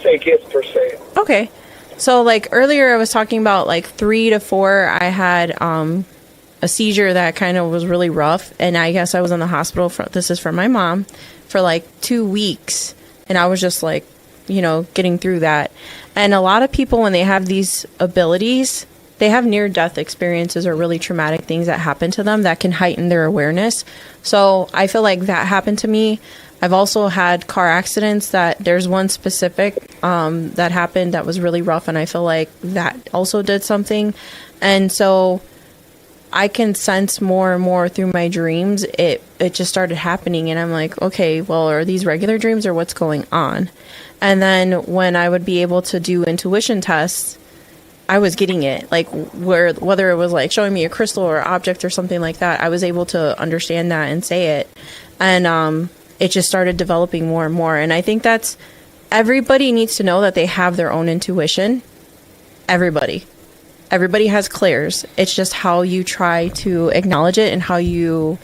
say gift per se? Okay. So, like, earlier I was talking about, like, 3 to 4, I had a seizure that kind of was really rough, and I guess I was in the hospital, this is from my mom, for, like, 2 weeks, and I was just, like, getting through that. And a lot of people, when they have these abilities, they have near-death experiences or really traumatic things that happen to them that can heighten their awareness. So I feel like that happened to me. I've also had car accidents there's one specific that happened that was really rough, and I feel like that also did something. And so I can sense more and more through my dreams. It just started happening, and I'm like, okay, well, are these regular dreams or what's going on? And then when I would be able to do intuition tests, I was getting it, like whether it was like showing me a crystal or object or something like that, I was able to understand that and say it. And it just started developing more and more. And I think everybody needs to know that they have their own intuition. Everybody has clairs. It's just how you try to acknowledge it and how you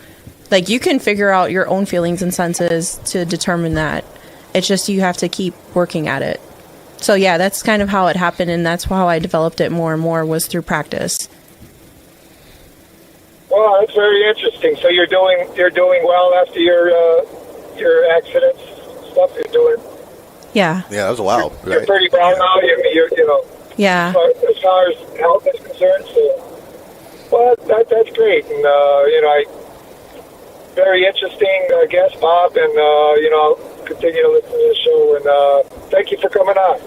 can figure out your own feelings and senses to determine that. It's just you have to keep working at it. So yeah, that's kind of how it happened, and that's how I developed it more and more, was through practice. Well, that's very interesting. So you're doing well after your accidents stuff. You're doing. Yeah. Yeah, that was a while. You're pretty well now. You're Yeah. As far as health is concerned, so well, that's great, and very interesting guest, Bob, and I'll continue to listen to the show. And thank you for coming on.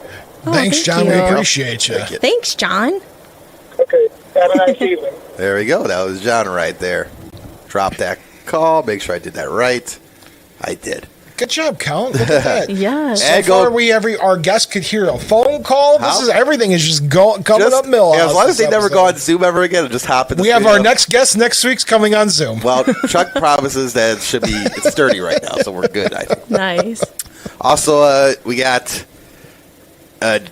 Thanks, John. you. We appreciate you. Thanks, John. Okay, have a nice evening. There we go. That was John right there. Drop that call. Make sure I did that right. I did. Good job, Count. Look at that. Yes. So far, our guest could hear a phone call. Everything is just coming up Millhouse. Yeah, as long as they never go on Zoom ever again, it just happens. We have our next guest next week's coming on Zoom. Well, Chuck promises that it's sturdy right now, so we're good, I think. Nice. Also, we got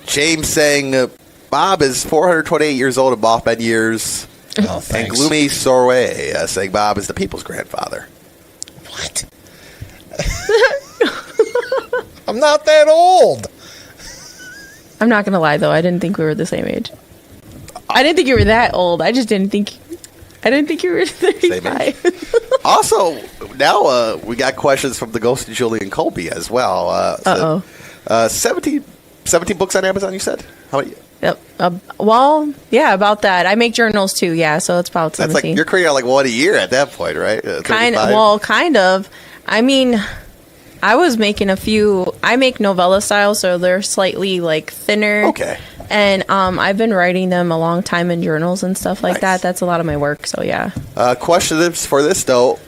James saying Bob is 428 years old in Mothman years. Oh, thanks. And Gloomy Sorway saying Bob is the people's grandfather. What? I'm not that old. I'm not going to lie, though. I didn't think we were the same age. I didn't think you were that old. I didn't think you were 35. Also, now we got questions from the ghost of Julian Colby as well. Uh-oh. 17 books on Amazon, you said? How many? Yep. Well, yeah, about that. I make journals too, yeah, so it's about 17. That's like, you're creating like one a year at that point, right? Kind of. I mean, I was making a few. I make novella style, so they're slightly like thinner. Okay. And I've been writing them a long time in journals and stuff like that. That's a lot of my work, so yeah. Questions for this, though.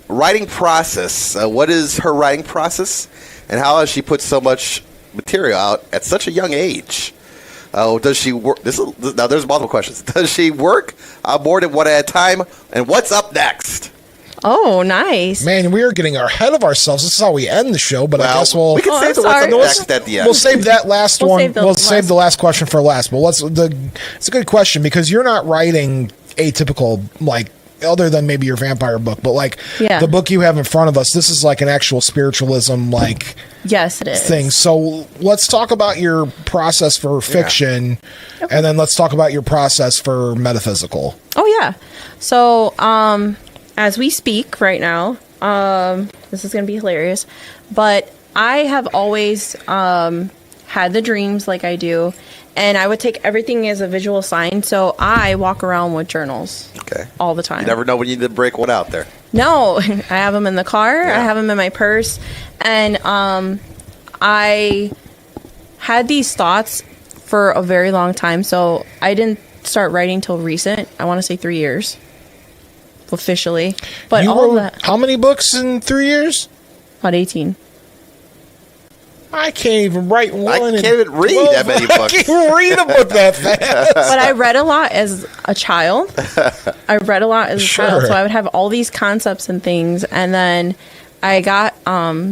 Writing process. What is her writing process? And how has she put so much material out at such a young age? Does she work? Now, there's multiple questions. Does she work more than one at a time? And what's up next? Oh, nice. Man, we are getting ahead of ourselves. This is how we end the show, but I guess we can save the what's up next at the end. We'll save that last one. We'll save the last question for last. But it's a good question, because you're not writing atypical, like, other than maybe your vampire book, but like the book you have in front of us, this is like an actual spiritualism, like, yes, it is, thing. So let's talk about your process for fiction, and then let's talk about your process for metaphysical. Oh yeah. So as we speak right now, this is going to be hilarious, but I have always had the dreams like I do, and I would take everything as a visual sign. So I walk around with journals all the time. You never know when you need to break one out there. No, I have them in the car. Yeah. I have them in my purse. And I had these thoughts for a very long time. So I didn't start writing till recent. I want to say 3 years. Officially. But how many books in 3 years? About 18. I can't even write one. I can't even read that many books. I can't read a book that fast. But I read a lot as a child. So I would have all these concepts and things. And then I got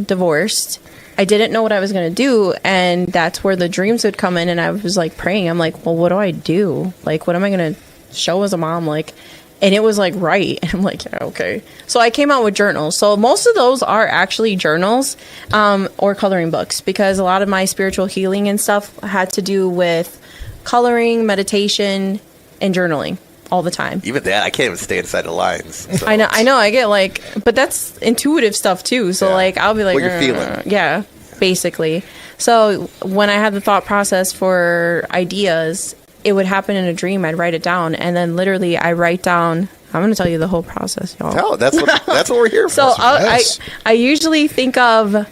divorced. I didn't know what I was going to do. And that's where the dreams would come in. And I was like praying. I'm like, well, what do I do? Like, what am I going to show as a mom? Like, and it was like, right. And I'm like, yeah, okay. So I came out with journals. So most of those are actually journals or coloring books, because a lot of my spiritual healing and stuff had to do with coloring, meditation, and journaling all the time. Even that, I can't even stay inside the lines. So. I know. I get like, but that's intuitive stuff too. So like, I'll be like, what you're feeling. Yeah, basically. So when I had the thought process for ideas, it would happen in a dream. I'd write it down, and then literally I write down. I'm going to tell you the whole process, y'all. Tell that's what we're here for. So I usually think of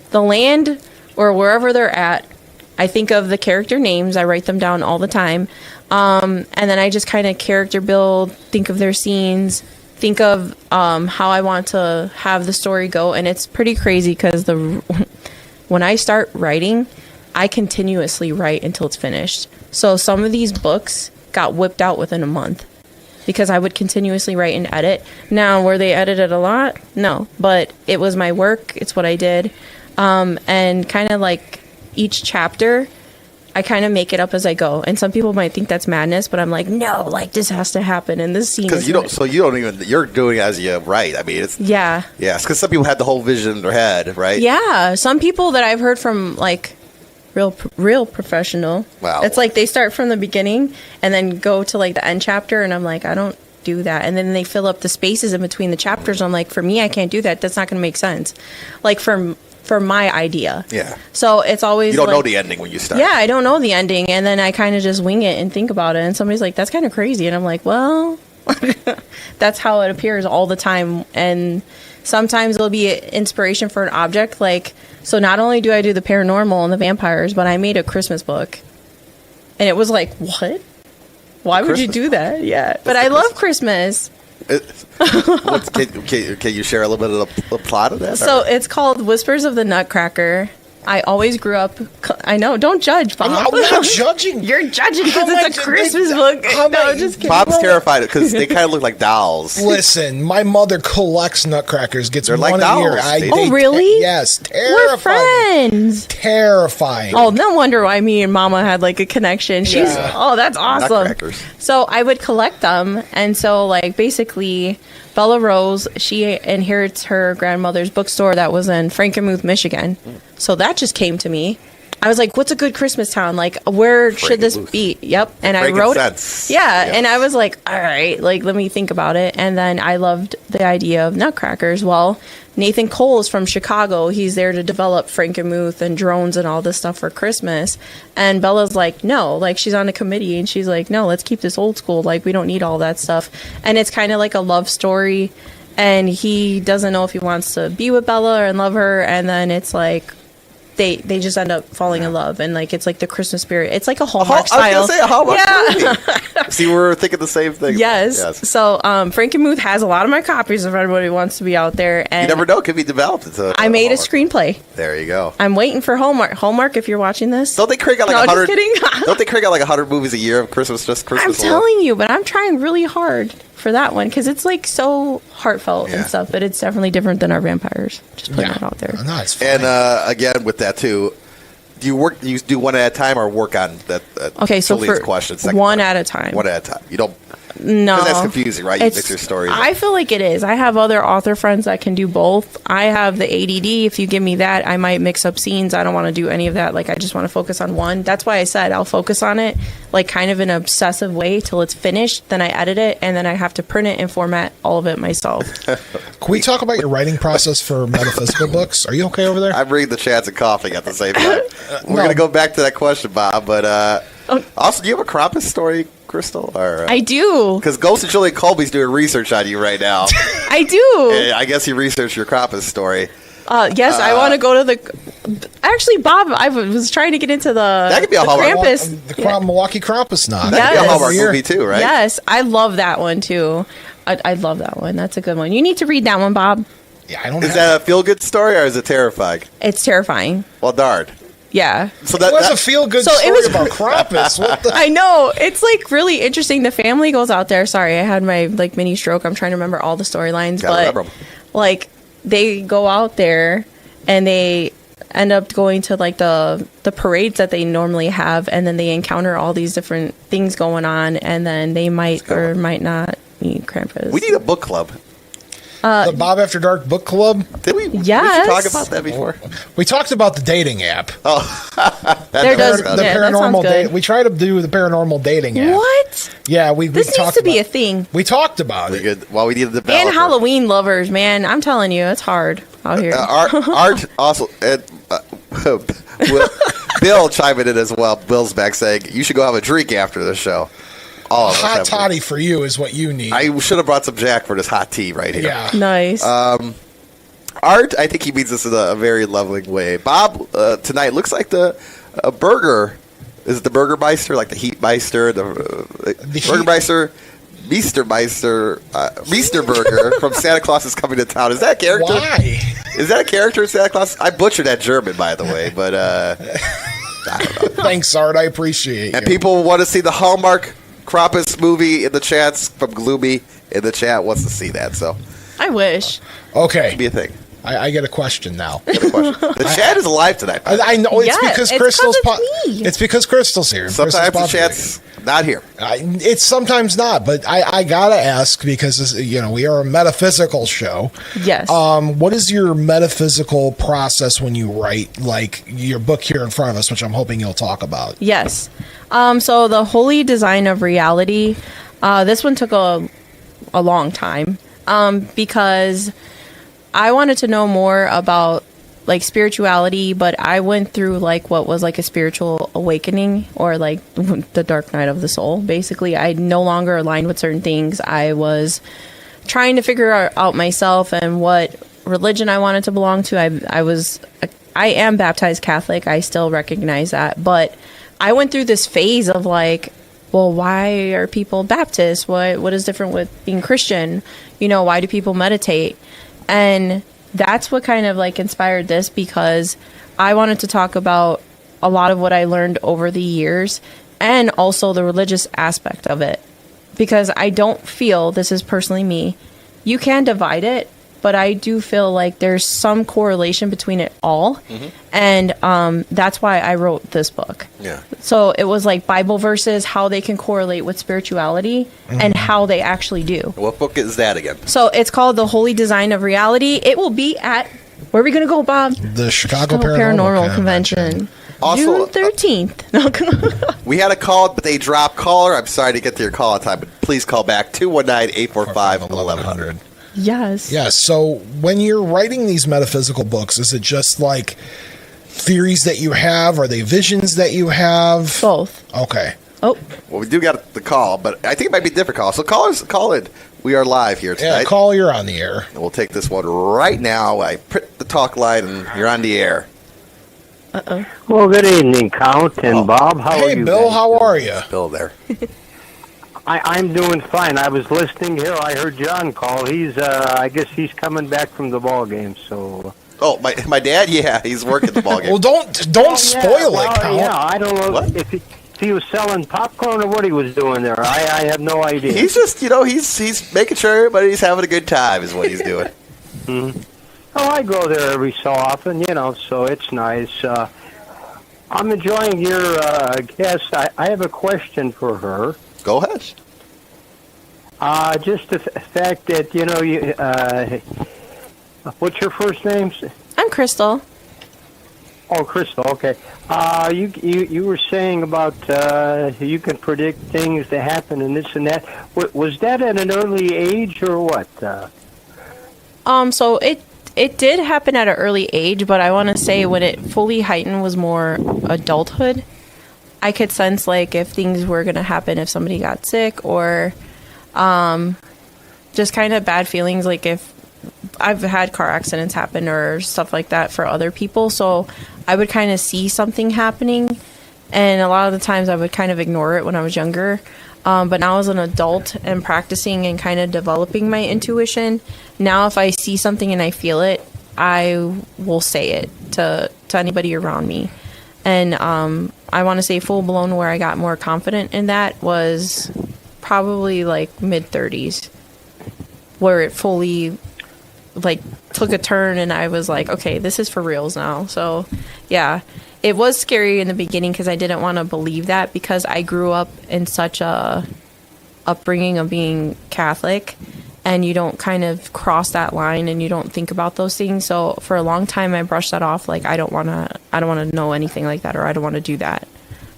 the land or wherever they're at. I think of the character names. I write them down all the time. And then I just kind of character build, think of their scenes, think of how I want to have the story go. And it's pretty crazy because when I start writing, I continuously write until it's finished. So some of these books got whipped out within a month because I would continuously write and edit. Now, were they edited a lot? No, but it was my work. It's what I did. And kind of like each chapter, I kind of make it up as I go. And some people might think that's madness, but I'm like, no, like this has to happen in this scene. Because you're doing it as you write. I mean, it's yeah, because some people had the whole vision in their head, right? Yeah, some people that I've heard from like real professional. Wow. It's like they start from the beginning and then go to like the end chapter, and I'm like, I don't do that. And then they fill up the spaces in between the chapters. I'm like, for me, I can't do that. That's not going to make sense. Like for my idea. Yeah. So it's always you don't like, know the ending when you start. Yeah, I don't know the ending, and then I kind of just wing it and think about it. And somebody's like, "That's kind of crazy," and I'm like, "Well, that's how it appears all the time." And sometimes it'll be inspiration for an object. Like, so not only do I do the paranormal and the vampires, but I made a Christmas book, and it was like, what? Why would you do that? Yeah, but I love Christmas. Can you share a little bit of the plot of that? So it's called Whispers of the Nutcracker. I always grew up. I know. Don't judge, Bob. I'm not judging. You're judging because it's a Christmas book. No, just kidding. Bob's terrified because they kind of look like dolls. Listen, my mother collects nutcrackers. Gets They're one like a year. dolls. Really? Yes. We're Terrifying. friends. Terrifying. Oh, no wonder why me and Mama had like a connection. That's awesome. Nutcrackers. So I would collect them, and so like basically, Bella Rose, she inherits her grandmother's bookstore that was in Frankenmuth, Michigan. So that just came to me. I was like, what's a good Christmas town? Like, where should this be? Yep. And I wrote it. Yeah. And I was like, all right, like, let me think about it. And then I loved the idea of nutcrackers. Well, Nathan Cole is from Chicago. He's there to develop Frankenmuth and drones and all this stuff for Christmas. And Bella's like, no, like, she's on a committee and she's like, no, let's keep this old school. Like, we don't need all that stuff. And it's kind of like a love story. And he doesn't know if he wants to be with Bella and love her. And then it's like, they just end up falling in love, and like it's like the Christmas spirit. It's like a Hallmark style. I was gonna say a Hallmark movie. See, we're thinking the same thing. Yes. So Frankenmuth has a lot of my copies if anybody wants to be out there. And you never know; it could be developed. I made a screenplay. There you go. I'm waiting for Hallmark. Hallmark, if you're watching this, don't they crank out like 100? Just kidding. Don't they crank out like 100 movies a year of Christmas? Just Christmas. I'm telling you, but I'm trying really hard for that one because it's like so heartfelt and stuff. But it's definitely different than our vampires. Just putting it out there. No, it's fine. And again, with that too. Do you do one at a time or work on that? Okay, so for one at a time. One at a time. You don't. No, because that's confusing, right? You mix your stories. I feel like it is. I have other author friends that can do both. I have the ADD. If you give me that, I might mix up scenes. I don't want to do any of that. Like, I just want to focus on one. That's why I said I'll focus on it, like, kind of in an obsessive way till it's finished. Then I edit it, and then I have to print it and format all of it myself. Can we talk about your writing process for metaphysical books? Are you okay over there? I'm reading the chats and coughing at the same time. We're going to go back to that question, Bob. But also, do you have a Krampus story, Christal? Or, I do. Because Ghost and Julian Colby's doing research on you right now. I do. I guess he researched your Krampus story. Yes, I want to go to the... Actually, Bob, I was trying to get into that could be a Krampus. The Milwaukee Krampus knot. That could be a Hallmark movie too, right? Yes, I love that one too. I love that one. That's a good one. You need to read that one, Bob. Yeah, I don't. Is that a feel-good story or is it terrifying? It's terrifying. Well, darn. Yeah. So that was a feel-good story about Krampus. What the? I know. It's like really interesting. The family goes out there. Sorry, I had my like mini stroke. I'm trying to remember all the storylines, but like they go out there and they end up going to like the parades that they normally have, and then they encounter all these different things going on, and then they might or might not meet Krampus. We need a book club. The Bob After Dark book club. Did we? Yes. We talk about that before. We talked about the dating app. There does, The yeah, that paranormal sounds good. date. We try to do the paranormal dating app. What? Yeah, we This needs talked to be a about- thing. We talked about We it. good. Well, we need a developer. And Halloween lovers, man. I'm telling you, it's hard out here. Art also. Bill chimed in as well. Bill's back saying you should go have a drink after the show. All of us Hot have a drink. toddy for you is what you need. I should have brought some Jack for this hot tea right here. yeah. Nice. Art, I think he means this in a very loving way. Bob, tonight looks like the burger. Is it the Burgermeister, like the Heatmeister, the Burgermeister, Meester Burger from Santa Claus is Coming to Town? Is that a character? Why? Is that a character in Santa Claus? I butchered that German, by the way, but I don't know. Thanks, Art. I appreciate And you. people want to see the Hallmark Krampus movie in the chats from Gloomy in the chat wants to see that, so I wish. Okay, be a thing. I get a question now. Good question. The chat is alive tonight. I know it's Yeah, because it's 'cause Crystal's. it's me. It's because Crystal's here. Sometimes the Crystal's chat's not here. It's sometimes not, but I gotta ask because we are a metaphysical show. Yes. What is your metaphysical process when you write, like your book here in front of us, which I'm hoping you'll talk about? Yes. So the holy design of reality, this one took a long time because I wanted to know more about like spirituality, but I went through like what was like a spiritual awakening or like the dark night of the soul. Basically, I no longer aligned with certain things. I was trying to figure out myself and what religion I wanted to belong to. I am baptized Catholic. I still recognize that, but I went through this phase of like, well, why are people Baptist? What is different with being Christian? Why do people meditate? And that's what kind of like inspired this, because I wanted to talk about a lot of what I learned over the years and also the religious aspect of it, because I don't feel, this is personally me, you can divide it, but I do feel like there's some correlation between it all. And that's why I wrote this book. Yeah. So it was like Bible verses, how they can correlate with spirituality and how they actually do. What book is that again? So it's called The Holy Design of Reality. It will be at, where are we going to go, Bob? The Chicago Paranormal Convention. Also, June 13th. We had a call, but they dropped. Caller, I'm sorry to get to your call on time, but please call back 219-845-1100. Yes. Yes. So when you're writing these metaphysical books, is it just like theories that you have? Are they visions that you have? Both. Okay. Oh, Well, we do got the call, but I think it might be a different call. So callers, call in. We are live here Yeah, tonight. call, you're on the air. And we'll take this one right now. I print the talk line, and you're on the air. Well, good evening, Count and Bob. How are Hey, you? Bill, guys how doing? are you? Bill there. I'm doing fine. I was listening here. I heard John call. He's, I guess he's coming back from the ball game. So. Oh, my dad? Yeah, he's working the ball game. Well, don't spoil it, Count. Yeah, I don't know What? if he was selling popcorn or what he was doing there. I have no idea. He's just, he's making sure everybody's having a good time is what he's doing. Oh, I go there every so often, so it's nice. I'm enjoying your guest. I have a question for her. Go ahead. Just the fact that, what's your first name? I'm Crystal. Oh, Crystal, okay. You were saying about you can predict things that happen and this and that. Was that at an early age or what? So it did happen at an early age, but I want to say when it fully heightened was more adulthood. I could sense like if things were going to happen, if somebody got sick or just kind of bad feelings. Like if I've had car accidents happen or stuff like that for other people. So I would kind of see something happening. And a lot of the times I would kind of ignore it when I was younger. But now as an adult and practicing and kind of developing my intuition, now if I see something and I feel it, I will say it to anybody around me. And I want to say full blown where I got more confident in that was probably like mid 30s, where it fully like took a turn, and I was like, okay, this is for reals now. So, yeah, it was scary in the beginning because I didn't want to believe that, because I grew up in such a upbringing of being Catholic, and you don't kind of cross that line and you don't think about those things. So for a long time, I brushed that off. Like, I don't want to know anything like that, or I don't want to do that.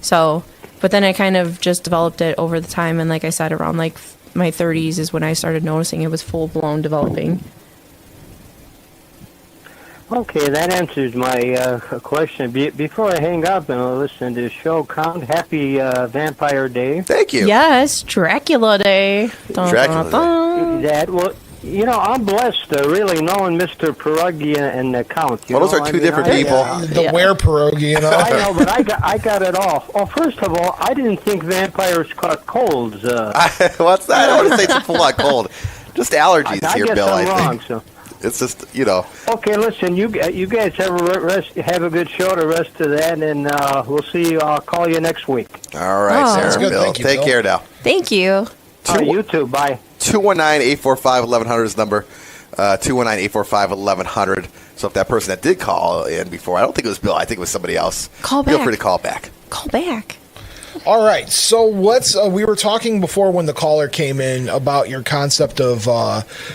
So, but then I kind of just developed it over the time. And like I said, around like my 30s is when I started noticing it was full blown developing. Okay, that answers my question. Before I hang up and listen to the show, Count, happy Vampire Day. Thank you. Yes, Dracula Day. Dun, Dracula dun, dun. That, well, you know, I'm blessed really knowing Mr. Pierogi and the Count. Well, those are two different people. The were pierogi, you know. I know, but I got it all. Well, first of all, I didn't think vampires caught colds. What's that? I wouldn't say it's a full lot cold. Just allergies I here, guess Bill. I'm I wrong, think so. it's just, you know. Okay, listen, you guys have a good show the rest of that, and we'll see you. I'll call you next week. All right, Oh. Sarah, That's good. Bill. Thank you, Take Bill. care now. Thank you. You too. Bye. 219-845-1100 is the number. 219-845-1100. So if that person that did call in before, I don't think it was Bill, I think it was somebody else. Call Feel back. free to call back. Call back. All right. So what's we were talking before when the caller came in about your concept of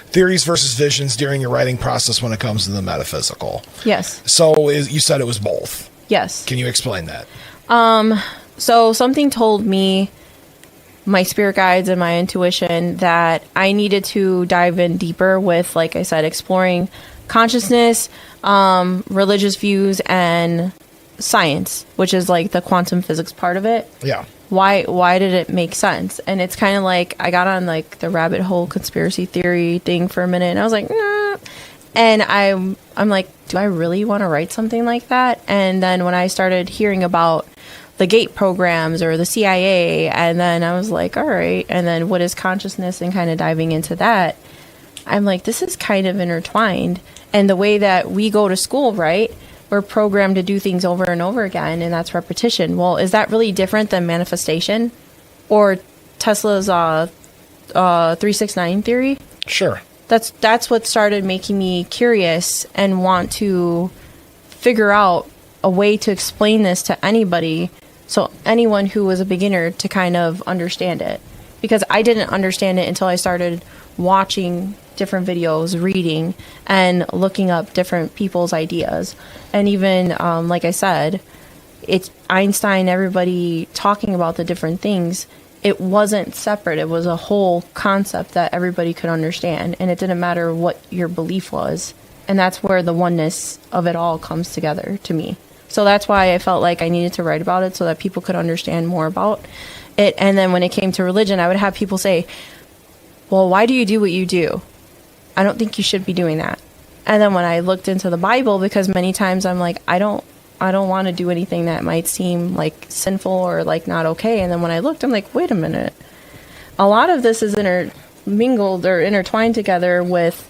theories versus visions during your writing process when it comes to the metaphysical. Yes. So you said it was both. Yes. Can you explain that? So something told me, my spirit guides and my intuition, that I needed to dive in deeper with, like I said, exploring consciousness, religious views, and science, which is like the quantum physics part of it. Yeah. Why did it make sense? And it's kind of like I got on like the rabbit hole conspiracy theory thing for a minute, and I was like, nah. And I'm like, do I really want to write something like that? And then when I started hearing about the GATE programs or the CIA, and then I was like, all right, and then what is consciousness, and kind of diving into that, I'm like, this is kind of intertwined. And the way that we go to school, right, we're programmed to do things over and over again, and that's repetition. Well, is that really different than manifestation or Tesla's 369 theory? Sure. That's what started making me curious and want to figure out a way to explain this to anybody, so anyone who was a beginner to kind of understand it. Because I didn't understand it until I started watching different videos, reading, and looking up different people's ideas. And even, like I said, it's Einstein, everybody talking about the different things. It wasn't separate. It was a whole concept that everybody could understand. And it didn't matter what your belief was. And that's where the oneness of it all comes together to me. So that's why I felt like I needed to write about it, so that people could understand more about it. And then when it came to religion, I would have people say, well, why do you do what you do? I don't think you should be doing that. And then when I looked into the Bible, because many times I'm like, I don't want to do anything that might seem like sinful or like not okay. And then when I looked, I'm like, wait a minute. A lot of this is intermingled or intertwined together with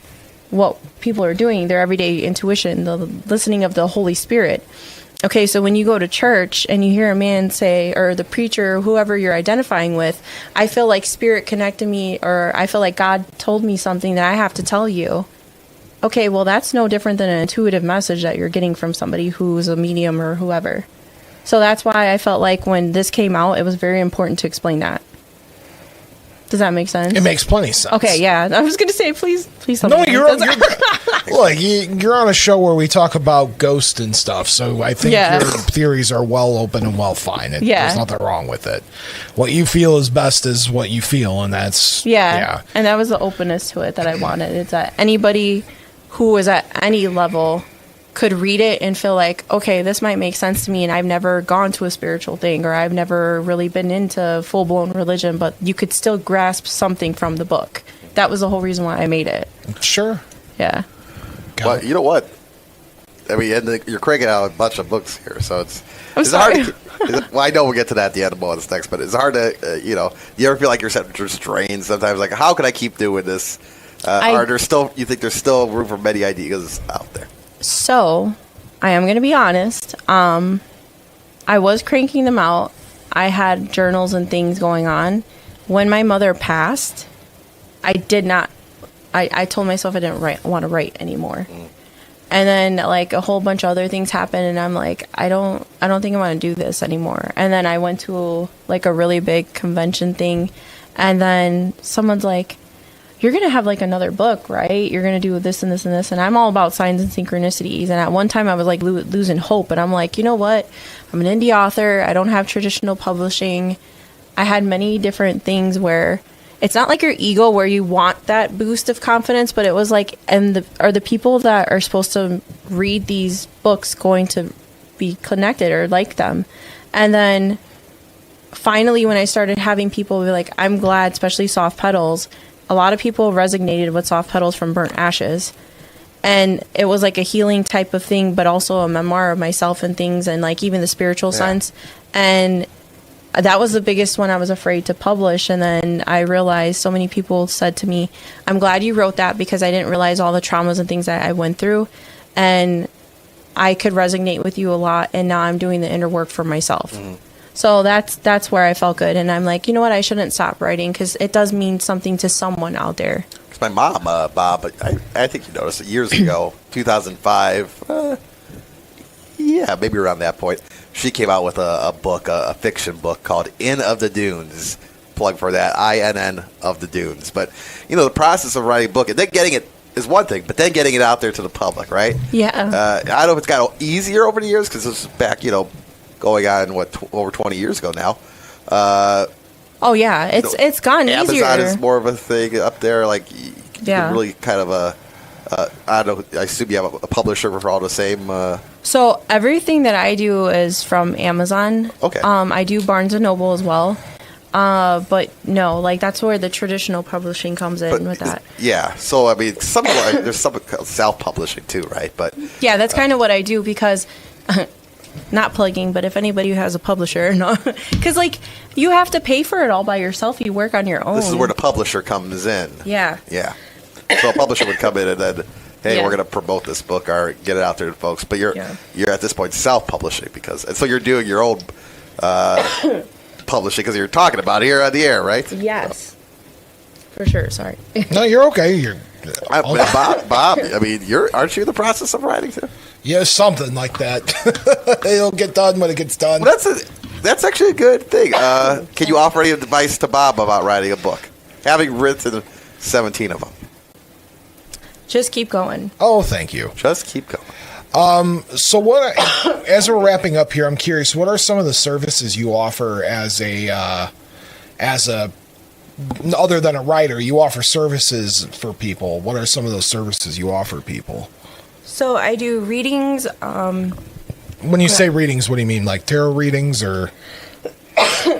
what people are doing, their everyday intuition, the listening of the Holy Spirit. Okay, so when you go to church and you hear a man say, or the preacher, whoever you're identifying with, I feel like Spirit connected me, or I feel like God told me something that I have to tell you. Okay, well, that's no different than an intuitive message that you're getting from somebody who's a medium or whoever. So that's why I felt like when this came out, it was very important to explain that. Does that make sense? It makes plenty of sense. Okay, yeah. I was going to say, please tell No, me. you're on a show where we talk about ghosts and stuff, so I think Yeah. your theories are well open and well fine. Yeah. There's nothing wrong with it. What you feel is best is what you feel, and that's Yeah. And that was the openness to it that I wanted. It's that anybody who was at any level could read it and feel like, okay, this might make sense to me, and I've never gone to a spiritual thing, or I've never really been into full-blown religion, but you could still grasp something from the book. That was the whole reason why I made it. Sure. Yeah. Well, you know what? I mean, you're cranking out a bunch of books here, so it's sorry. hard. Well, I know we'll get to that at the end of bonus next, but it's hard to, you ever feel like you're strained sometimes? Like, how can I keep doing this? You think there's still room for many ideas out there? So, I am going to be honest. I was cranking them out. I had journals and things going on. When my mother passed, I I told myself I didn't want to write anymore. And then like a whole bunch of other things happened, and I'm like, I don't think I want to do this anymore. And then I went to like a really big convention thing, and then someone's like, you're going to have like another book, right? You're going to do this and this and this. And I'm all about signs and synchronicities. And at one time I was like losing hope, and I'm like, you know what? I'm an indie author. I don't have traditional publishing. I had many different things where it's not like your ego where you want that boost of confidence, but it was like, are the people that are supposed to read these books going to be connected or like them? And then finally, when I started having people be like, I'm glad, especially Soft Petals, a lot of people resonated with Soft Petals from Burnt Ashes. And it was like a healing type of thing, but also a memoir of myself and things, and like even the spiritual sense. And that was the biggest one I was afraid to publish. And then I realized so many people said to me, I'm glad you wrote that, because I didn't realize all the traumas and things that I went through. And I could resonate with you a lot. And now I'm doing the inner work for myself. So that's where I felt good. And I'm like, you know what? I shouldn't stop writing, because it does mean something to someone out there. Because my mom, Bob, I think you noticed it years ago, 2005, yeah, maybe around that point, she came out with a book, a fiction book called Inn of the Dunes. Plug for that, INN of the Dunes. But, you know, the process of writing a book, and then getting it is one thing, but then getting it out there to the public, right? Yeah. I don't know if it's got easier over the years, because this was back, you know, going on, over 20 years ago now. Oh, yeah. It's gotten easier. Amazon is more of a thing up there. Like, you can really kind of I don't know, I assume you have a publisher for all the same. So everything that I do is from Amazon. Okay. I do Barnes & Noble as well. But no, like that's where the traditional publishing comes in with that. Yeah. So, I mean, there's some self-publishing too, right? But yeah, that's kind of what I do, because... not plugging, but if anybody who has a publisher, no, because like you have to pay for it all by yourself. You work on your own. This is where the publisher comes in. Yeah. Yeah. So a publisher would come in and then, hey, Yeah. we're going to promote this book or get it out there to folks. But you're at this point self-publishing, and so you're doing your own publishing, because you're talking about it here on the air, right? Yes. For sure. Sorry. No, you're okay. Bob, I mean, aren't you in the process of writing too? Yeah, something like that. It'll get done when it gets done. Well, that's actually a good thing. Can you offer any advice to Bob about writing a book, having written 17 of them? Just keep going. Oh, thank you. Just keep going. So as we're wrapping up here, I'm curious, what are some of the services you offer as a other than a writer? You offer services for people. What are some of those services you offer people? So I do readings. When you say readings, what do you mean? Like tarot readings or?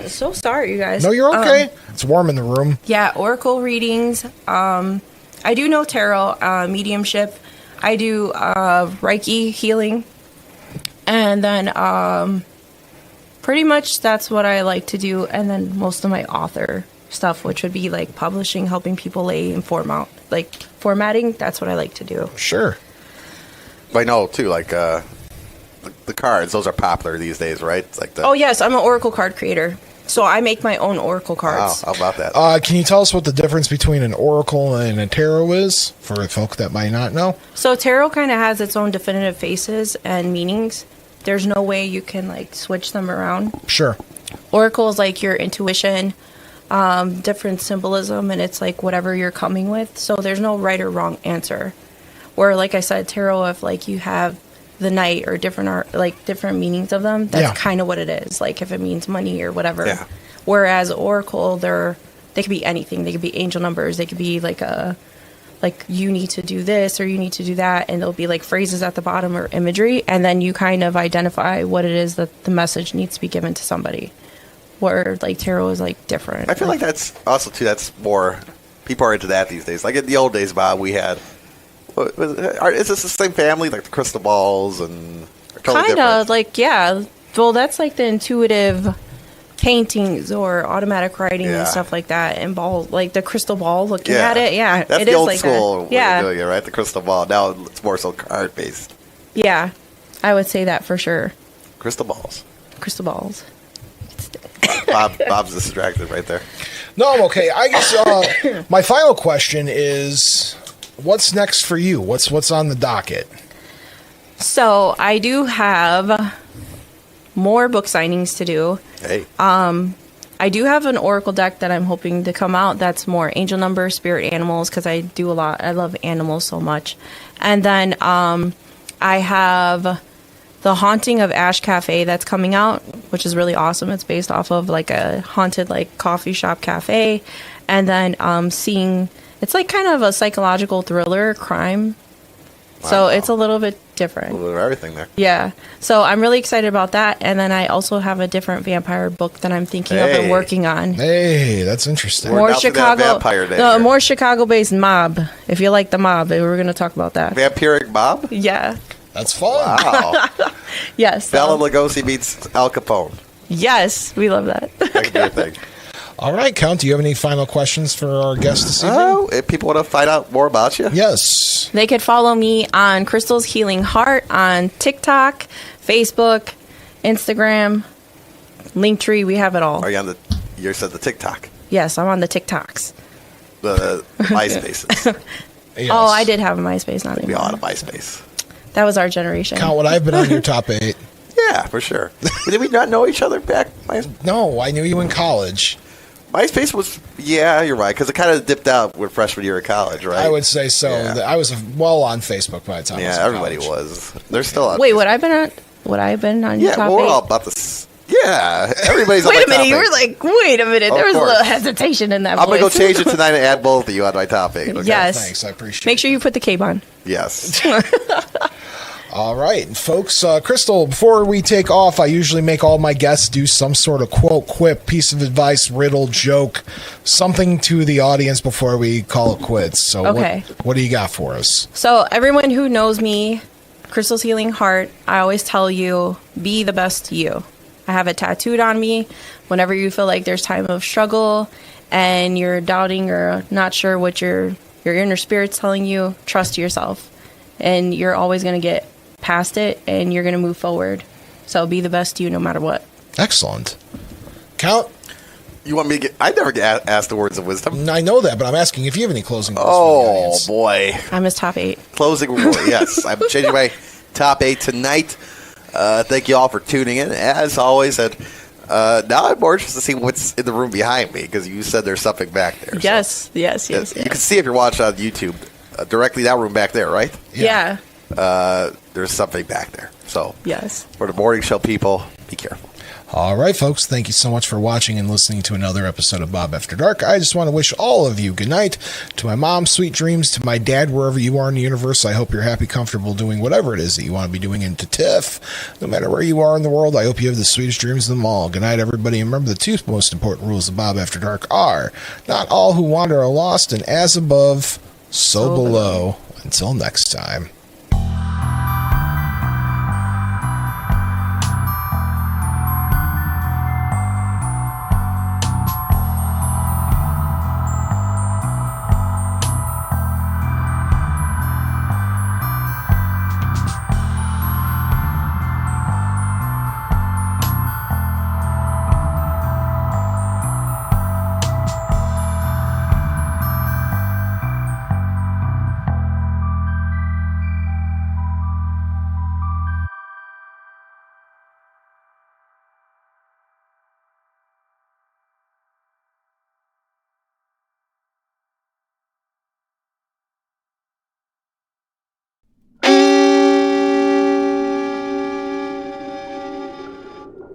So sorry, you guys. No, you're okay. It's warm in the room. Yeah, oracle readings. I do know tarot, mediumship. I do Reiki healing. And then pretty much that's what I like to do. And then most of my author stuff, which would be like publishing, helping people lay and formatting. That's what I like to do. Sure. I know too, like the cards, those are popular these days, right? It's like oh yes, I'm an oracle card creator, so I make my own oracle cards. Wow, how about that? Can you tell us what the difference between an oracle and a tarot is for folk that might not know? So tarot kind of has its own definitive faces and meanings. There's no way you can like switch them around. Sure. Oracle is like your intuition, different symbolism, and it's like whatever you're coming with. So there's no right or wrong answer. Where, like I said, tarot, if like you have the knight or different art, like different meanings of them, that's kind of what it is. Like if it means money or whatever. Yeah. Whereas oracle, they could be anything. They could be angel numbers. They could be like you need to do this or you need to do that, and there'll be like phrases at the bottom or imagery, and then you kind of identify what it is that the message needs to be given to somebody. Where like tarot is like different. I feel like that's also too. That's more people are into that these days. Like in the old days, Bob, we had. Is this the same family, like the crystal balls and totally kind of like yeah. Well, that's like the intuitive paintings or automatic writing and stuff like that, and ball like the crystal ball. Looking at it, that's it the is old like school that. way of doing it, right? The crystal ball. Now it's more so card based. Yeah, I would say that for sure. Crystal balls. Crystal balls. Bob's distracted right there. No, I'm okay. I guess my final question is, what's next for you? What's on the docket? So I do have more book signings to do. Hey. I do have an oracle deck that I'm hoping to come out that's more angel numbers, spirit animals, because I do a lot. I love animals so much. And then I have The Haunting of Ash Cafe that's coming out, which is really awesome. It's based off of like a haunted like coffee shop cafe. And then seeing, it's like kind of a psychological thriller crime. So Wow. it's a little bit A different. little bit of everything there. Yeah. So I'm really excited about that. And then I also have a different vampire book that I'm thinking of and Hey. working on. Hey, that's interesting. We're announcing that vampire day no, here. more Chicago-based mob. If you like the mob, we're going to talk about that. Vampiric Bob? Yeah. That's fun. Wow. Yes. Bela Lugosi meets Al Capone. Yes, we love that. That could be a thing. All right, Count, do you have any final questions for our guest this evening? Oh, if people want to find out more about you, Yes. They could follow me on Christal's Healing Heart on TikTok, Facebook, Instagram, Linktree. We have it all. are you on the? You said the TikTok, Yes, I'm on the TikToks. the MySpaces. Yes. Oh, I did have a MySpace, not We all anymore. on a MySpace. That was our generation. Count, would I have been on your top 8? Yeah, for sure. Did we not know each other back? No, I knew you in college. MySpace was, yeah, you're right, because it kind of dipped out with freshman year of college, right? I would say so. Yeah. I was well on Facebook by the time I was Yeah, in everybody college. was. They're still on. Wait, Facebook. would I been on? Would I have been on your Yeah, top we're all 8? about this. Yeah, everybody's on my Wait a minute, top you eight. were like, wait a minute. Of There was a course. little hesitation in that I'm going to go voice. change it tonight and add both of you on my top 8. Okay? Yes. Thanks, I appreciate Make it. sure you put the cape on. Yes. All right, folks. Crystal, before we take off, I usually make all my guests do some sort of quote, quip, piece of advice, riddle, joke, something to the audience before we call it quits. So Okay. what do you got for us? So everyone who knows me, Christal's Healing Heart, I always tell you, be the best you. I have it tattooed on me. Whenever you feel like there's time of struggle and you're doubting or not sure what your inner spirit's telling you, trust yourself. And you're always going to get past it and you're going to move forward. So be the best you no matter what. Excellent. Count, You want me to get? I never get asked the words of wisdom. I know that, but I'm asking if you have any closing words for the Oh audience. boy, I'm his top 8. closing rule. Yes, I'm changing my top 8 tonight. Thank you all for tuning in, as always. And now I'm more interested to see what's in the room behind me because you said there's something back there. Yes, yes. You can see if you're watching on YouTube directly that room back there, right? Yeah. There's something back there. So Yes. for the morning show people, be careful. All right, folks, thank you so much for watching and listening to another episode of Bob After Dark. I just want to wish all of you good night. To my mom, sweet dreams. To my dad, wherever you are in the universe, I hope you're happy, comfortable doing whatever it is that you want to be doing. And to Tiff, no matter where you are in the world, I hope you have the sweetest dreams of them all. Good night, everybody. And remember, the 2 most important rules of Bob After Dark are not all who wander are lost, and as above, so below. Until next time.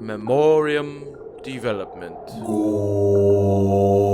Memoriam Development. Go.